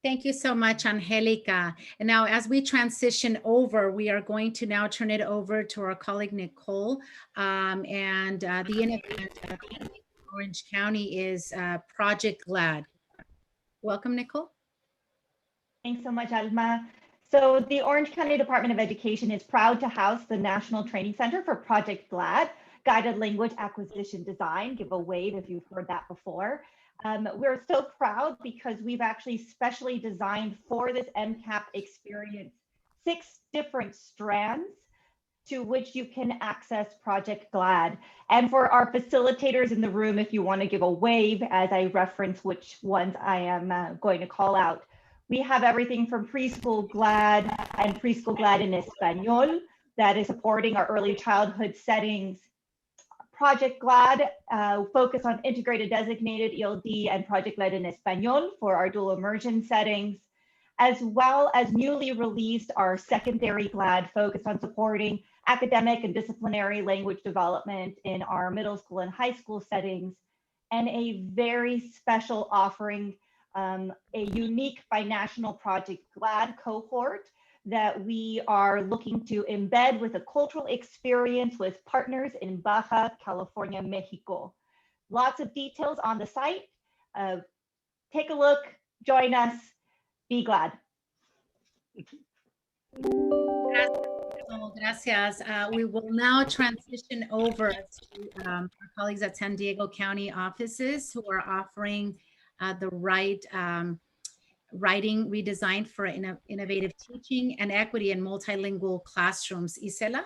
Thank you so much, Angelica. And now as we transition over, we are going to now turn it over to our colleague, Nicole. And the innovation in Orange County is Project GLAD. Welcome, Nicole. Thanks so much, Alma. So the Orange County Department of Education is proud to house the National Training Center for Project GLAD, Guided Language Acquisition Design. Give a wave if you've heard that before. We're so proud because we've actually specially designed for this MCAP experience 6 different strands to which you can access Project GLAD. And for our facilitators in the room, if you want to give a wave as I reference which ones I am going to call out. We have everything from Preschool GLAD and Preschool GLAD in Espanol that is supporting our early childhood settings. Project GLAD focus on integrated designated ELD and Project GLAD in Espanol for our dual immersion settings. as well as newly released our secondary GLAD focused on supporting academic and disciplinary language development in our middle school and high school settings, and a very special offering, a unique binational project GLAD cohort that we are looking to embed with a cultural experience with partners in Baja California, Mexico. Lots of details on the site. Take a look, join us, be glad. Gracias. We will now transition over to our colleagues at San Diego County offices who are offering the writing redesigned for innovative teaching and equity in multilingual classrooms. Isela?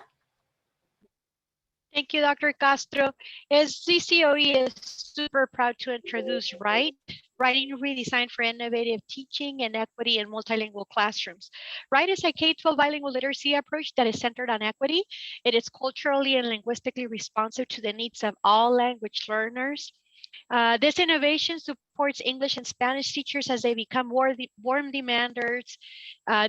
Thank you, Dr. Castro. CCOE is super proud to introduce Writing Redesigned for Innovative Teaching and Equity in Multilingual Classrooms. Write is a K-12 bilingual literacy approach that is centered on equity. It is culturally and linguistically responsive to the needs of all language learners. This innovation supports English and Spanish teachers as they become warm demanders.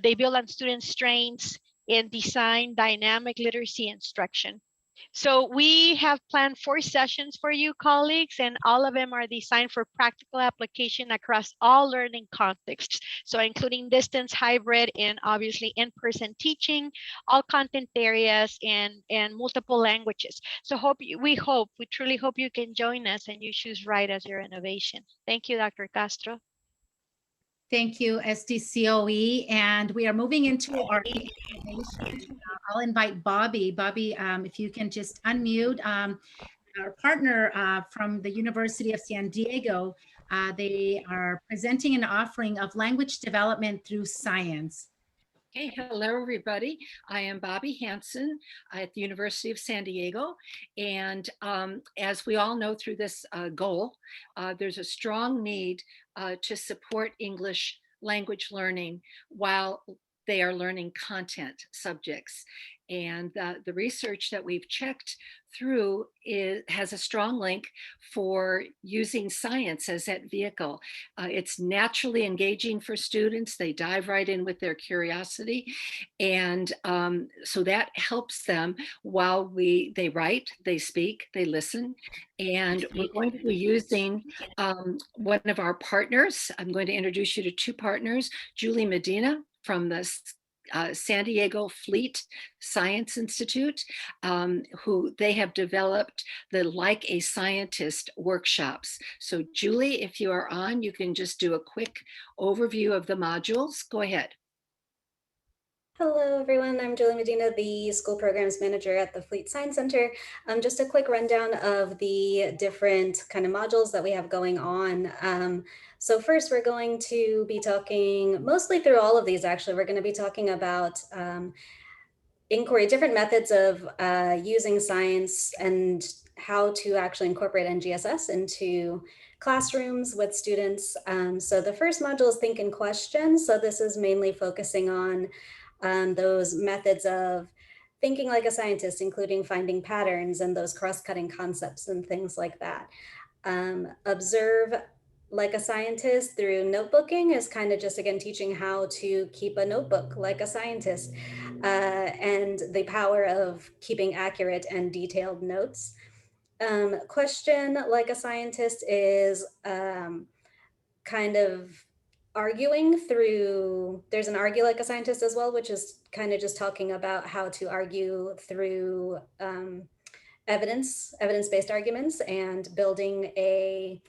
They build on students' strengths and design dynamic literacy instruction. So we have planned 4 sessions for you, colleagues, and all of them are designed for practical application across all learning contexts. So including distance, hybrid, and obviously in-person teaching, all content areas, and multiple languages. So we truly hope you can join us and you choose Write as your innovation. Thank you, Dr. Castro. Thank you, SDCOE. And we are moving into our innovation. I'll invite Bobby. Bobby, if you can just unmute. Our partner from the University of San Diego, they are presenting an offering of language development through science. Okay, hello everybody. I am Bobby Hansen at the University of San Diego. And as we all know through this goal, there's a strong need to support English language learning while they are learning content subjects. And the research that we've checked through has a strong link for using science as that vehicle. It's naturally engaging for students. They dive right in with their curiosity. And so that helps them while they write, they speak, they listen. And we're going to be using one of our partners. I'm going to introduce you to 2 partners, Julie Medina from the San Diego Fleet Science Institute, who they have developed the Like a Scientist workshops. So Julie, if you are on, you can just do a quick overview of the modules. Go ahead. Hello, everyone. I'm Julie Medina, the School Programs Manager at the Fleet Science Center. Just a quick rundown of the different kind of modules that we have going on. So first, we're going to be talking mostly through all of these, actually. We're going to be talking about inquiry, different methods of using science and how to actually incorporate NGSS into classrooms with students. So the first module is Think and Question. So this is mainly focusing on those methods of thinking like a scientist, including finding patterns and those cross-cutting concepts and things like that. Observe like a scientist through notebooking is kind of just, again, teaching how to keep a notebook like a scientist and the power of keeping accurate and detailed notes. Question like a scientist is kind of arguing through, there's an Argue Like a Scientist as well, which is kind of just talking about how to argue through evidence-based arguments and building a,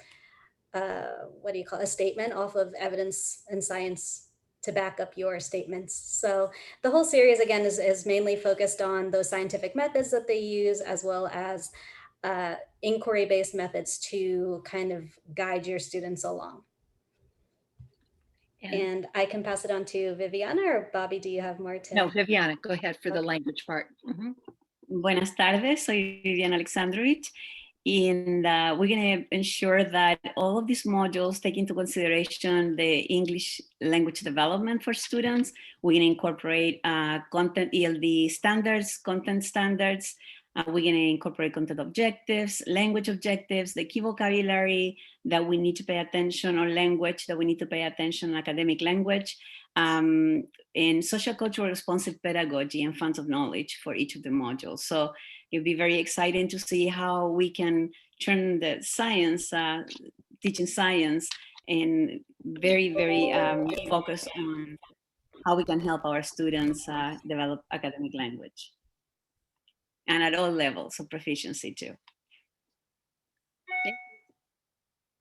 a statement off of evidence and science to back up your statements. So the whole series, again, is mainly focused on those scientific methods that they use, as well as inquiry-based methods to kind of guide your students along. And I can pass it on to Viviana, or Bobby, do you have more to? No, Viviana, go ahead for the language part. Buenas tardes, soy Viviana Alexandrovich. And we're going to ensure that all of these modules take into consideration the English language development for students. We're going to incorporate content ELD standards, content standards, We're going to incorporate content objectives, language objectives, the key vocabulary that we need to pay attention, or language that we need to pay attention, academic language, and social cultural responsive pedagogy and funds of knowledge for each of the modules. So it'll be very exciting to see how we can turn the science, teaching science, and very, very focused on how we can help our students develop academic language, and at all levels of proficiency too.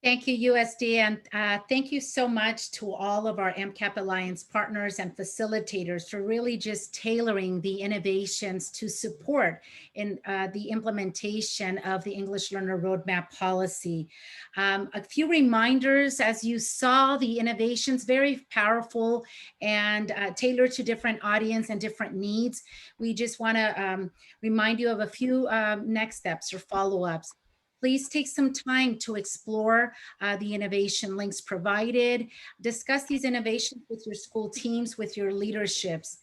Thank you, USD, and thank you so much to all of our MCAP Alliance partners and facilitators for really just tailoring the innovations to support in the implementation of the English Learner Roadmap policy. A few reminders: as you saw, the innovations very powerful and tailored to different audience and different needs. We just want to remind you of a few next steps or follow-ups. Please take some time to explore the innovation links provided. Discuss these innovations with your school teams, with your leaderships.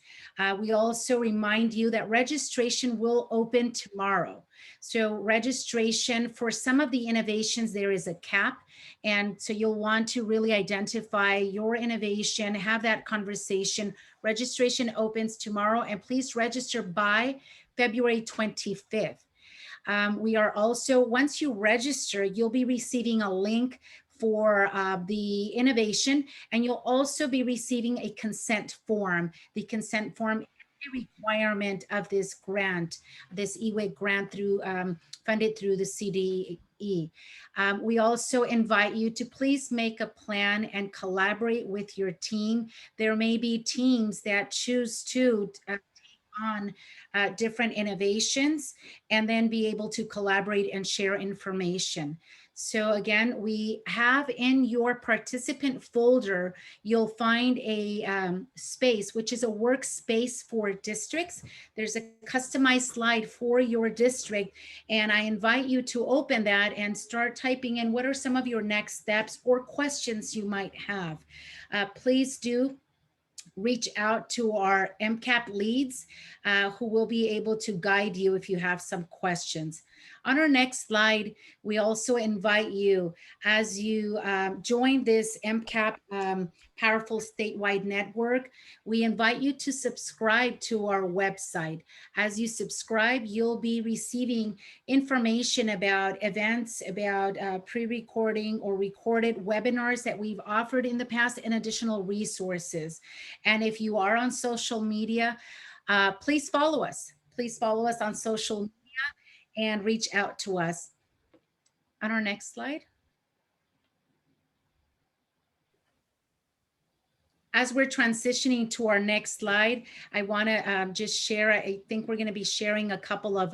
We also remind you that registration will open tomorrow. So registration for some of the innovations, there is a cap. And so you'll want to really identify your innovation, have that conversation. Registration opens tomorrow, and please register by February 25th. We are also, once you register, you'll be receiving a link for the innovation, and you'll also be receiving a consent form. The consent form is a requirement of this grant, this EWIG grant through funded through the CDE. We also invite you to please make a plan and collaborate with your team. There may be teams that choose to on different innovations and then be able to collaborate and share information. So again, we have in your participant folder, you'll find a space, which is a workspace for districts. There's a customized slide for your district, and I invite you to open that and start typing in what are some of your next steps or questions you might have. Please do reach out to our MCAP leads who will be able to guide you if you have some questions. On our next slide, we also invite you, as you join this MCAP powerful statewide network, we invite you to subscribe to our website. As you subscribe, you'll be receiving information about events, about pre-recording or recorded webinars that we've offered in the past, and additional resources. And if you are on social media, please follow us. Please follow us on social media and reach out to us. On our next slide. As we're transitioning to our next slide, I want to just share, I think we're going to be sharing a couple of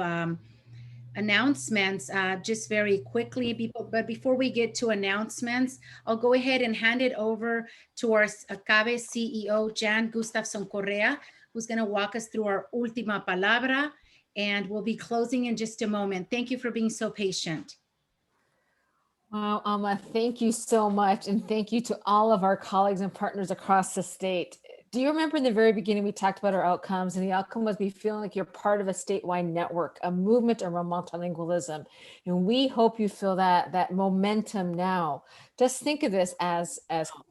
announcements just very quickly. But before we get to announcements, I'll go ahead and hand it over to our CABE CEO, Jan Gustafson Correa, who's going to walk us through our última palabra, and we'll be closing in just a moment. Thank you for being so patient. Wow, Alma, thank you so much. And thank you to all of our colleagues and partners across the state. Do you remember in the very beginning, we talked about our outcomes, and the outcome was be feeling like you're part of a statewide network, a movement around multilingualism. And we hope you feel that momentum now. Just think of this as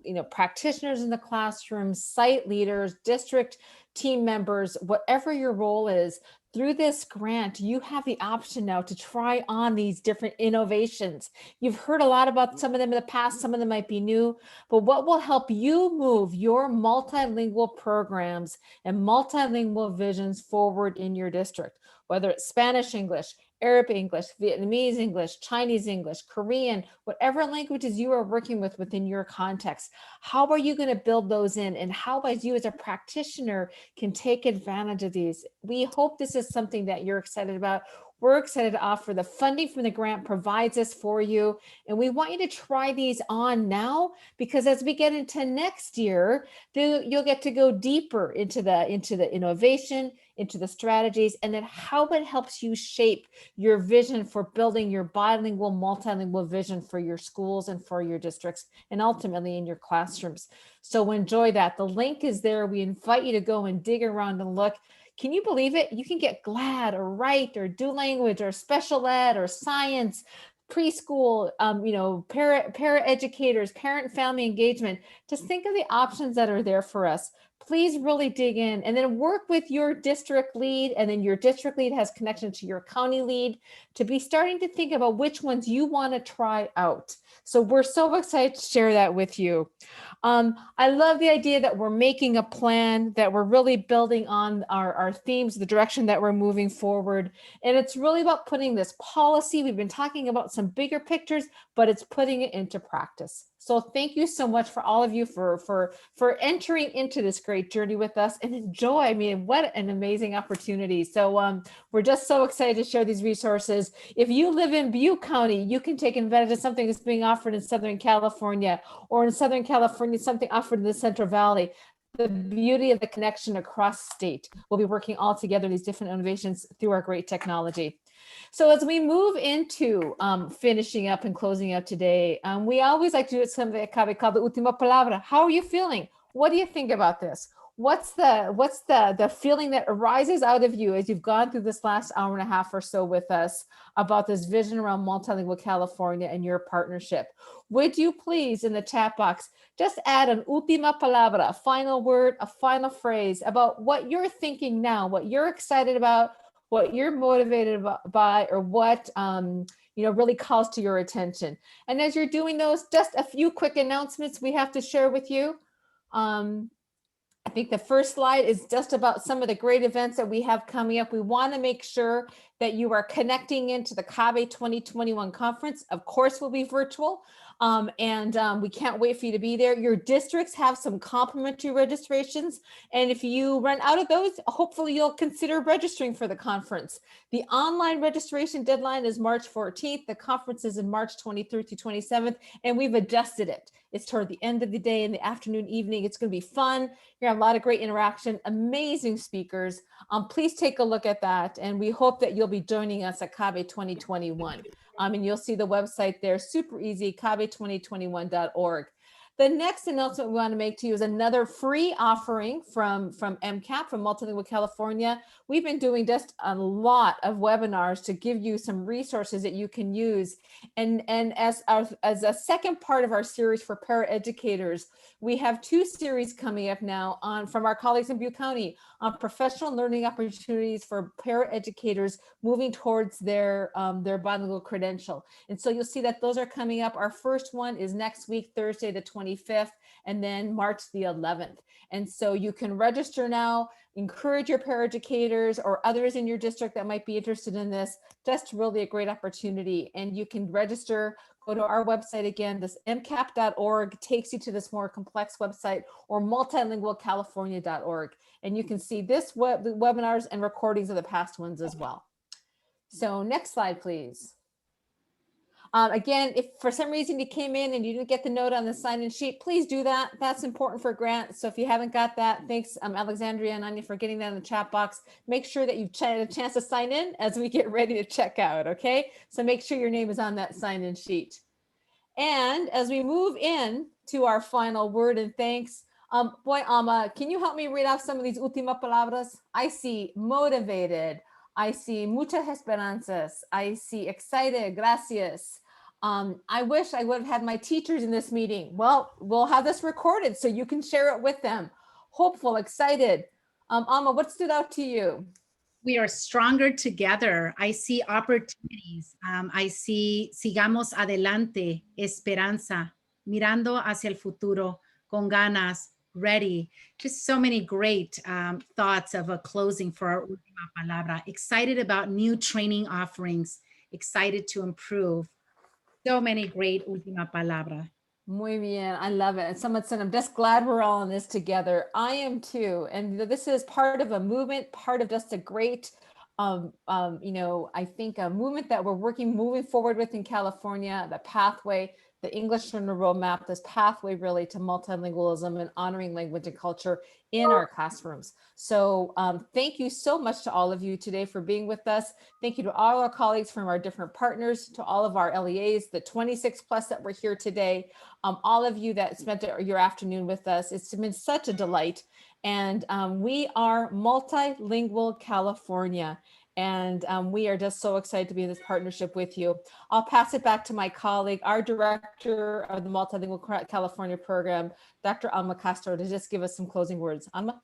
you know, practitioners in the classroom, site leaders, district team members, whatever your role is. Through this grant, you have the option now to try on these different innovations. You've heard a lot about some of them in the past, some of them might be new, but what will help you move your multilingual programs and multilingual visions forward in your district, whether it's Spanish English, Arab English, Vietnamese English, Chinese English, Korean, whatever languages you are working with within your context. How are you going to build those in, and how as you as a practitioner can take advantage of these? We hope this is something that you're excited about. We're excited to offer. The funding from the grant provides this for you, and we want you to try these on now, because as we get into next year, you'll get to go deeper into the innovation, into the strategies, and then how it helps you shape your vision for building your bilingual, multilingual vision for your schools and for your districts, and ultimately in your classrooms. So enjoy that. The link is there. We invite you to go and dig around and look. Can you believe it? You can get GLAD or write or do language or special ed or science, preschool, para educators, parent family engagement. Just think of the options that are there for us. Please really dig in and then work with your district lead, and then your district lead has connection to your county lead to be starting to think about which ones you want to try out. So we're so excited to share that with you. I love the idea that we're making a plan, that we're really building on our themes, the direction that we're moving forward. And it's really about putting this policy. We've been talking about some bigger pictures, but it's putting it into practice. So thank you so much for all of you for entering into this great journey with us, and enjoy. I mean, what an amazing opportunity. So we're just so excited to share these resources. If you live in Butte County, you can take advantage of something that's being offered in Southern California, or in Southern California, something offered in the Central Valley. The beauty of the connection across state. We'll be working all together, these different innovations through our great technology. So as we move into finishing up and closing up today, we always like to do something called the última palabra. How are you feeling? What do you think about this? What's the feeling that arises out of you as you've gone through this last hour and a half or so with us about this vision around multilingual California and your partnership? Would you please, in the chat box, just add an última palabra, a final word, a final phrase about what you're thinking now, what you're excited about, what you're motivated by, or what really calls to your attention. And as you're doing those, just a few quick announcements we have to share with you. I think the first slide is just about some of the great events that we have coming up. We want to make sure that you are connecting into the CABE 2021 conference. Of course, we'll be virtual, and we can't wait for you to be there. Your districts have some complimentary registrations, and if you run out of those, hopefully you'll consider registering for the conference. The online registration deadline is March 14th. The conference is in March 23rd to 27th, and we've adjusted it. It's toward the end of the day, in the afternoon, evening. It's going to be fun. You're going to have a lot of great interaction, amazing speakers. Please take a look at that, and we hope that you'll be joining us at CABE 2021. And you'll see the website there, super easy, cabe2021.org. The next announcement we want to make to you is another free offering from MCAP, from Multilingual California. We've been doing just a lot of webinars to give you some resources that you can use. And as a second part of our series for paraeducators, we have two series coming up now from our colleagues in Butte County on professional learning opportunities for paraeducators moving towards their bilingual credential. And so you'll see that those are coming up. Our first one is next week, Thursday, the 25th, and then March the 11th. And so you can register now, encourage your paraeducators or others in your district that might be interested in this. Just really a great opportunity. And you can register, go to our website again, this mcap.org takes you to this more complex website, or multilingualcalifornia.org. And you can see this webinars and recordings of the past ones as well. So next slide, please. Again, if for some reason you came in and you didn't get the note on the sign-in sheet, please do that. That's important for grant. So if you haven't got that, thanks Alexandria and Anya for getting that in the chat box. Make sure that you've had a chance to sign in as we get ready to check out, okay? So make sure your name is on that sign-in sheet. And as we move in to our final word and thanks, Alma, can you help me read off some of these última palabras? I see motivated. I see muchas esperanzas. I see excited, gracias. I wish I would have had my teachers in this meeting. Well, we'll have this recorded so you can share it with them. Hopeful, excited. Alma, what stood out to you? We are stronger together. I see opportunities. I see sigamos adelante, esperanza, mirando hacia el futuro, con ganas, ready. Just so many great thoughts of a closing for our última palabra. Excited about new training offerings, excited to improve. So many great última palabra. Muy bien. I love it. And someone said, I'm just glad we're all in this together. I am too. And this is part of a movement, part of just a great, I think a movement that we're moving forward with in California, the pathway, the English Learner Roadmap, this pathway really to multilingualism and honoring language and culture in our classrooms. So thank you so much to all of you today for being with us. Thank you to all our colleagues from our different partners, to all of our LEAs, the 26 plus that were here today, all of you that spent your afternoon with us. It's been such a delight. And we are Multilingual California. And we are just so excited to be in this partnership with you. I'll pass it back to my colleague, our director of the Multilingual California program, Dr. Alma Castro, to just give us some closing words. Alma?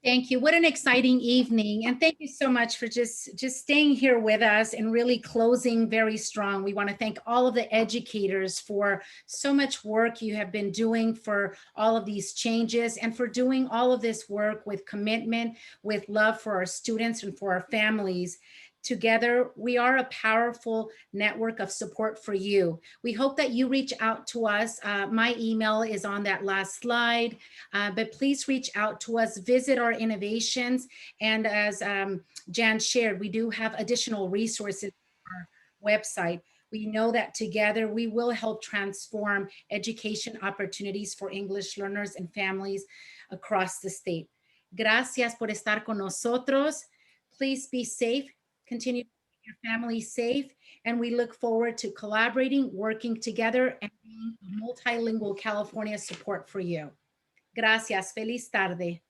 Thank you. What an exciting evening. And thank you so much for just staying here with us and really closing very strong. We want to thank all of the educators for so much work you have been doing for all of these changes and for doing all of this work with commitment, with love for our students and for our families. Together, we are a powerful network of support for you. We hope that you reach out to us. My email is on that last slide, but please reach out to us, visit our innovations. And as Jan shared, we do have additional resources on our website. We know that together we will help transform education opportunities for English learners and families across the state. Gracias por estar con nosotros. Please be safe. Continue to keep your family safe, and we look forward to collaborating, working together, and being a multilingual California support for you. Gracias. Feliz tarde.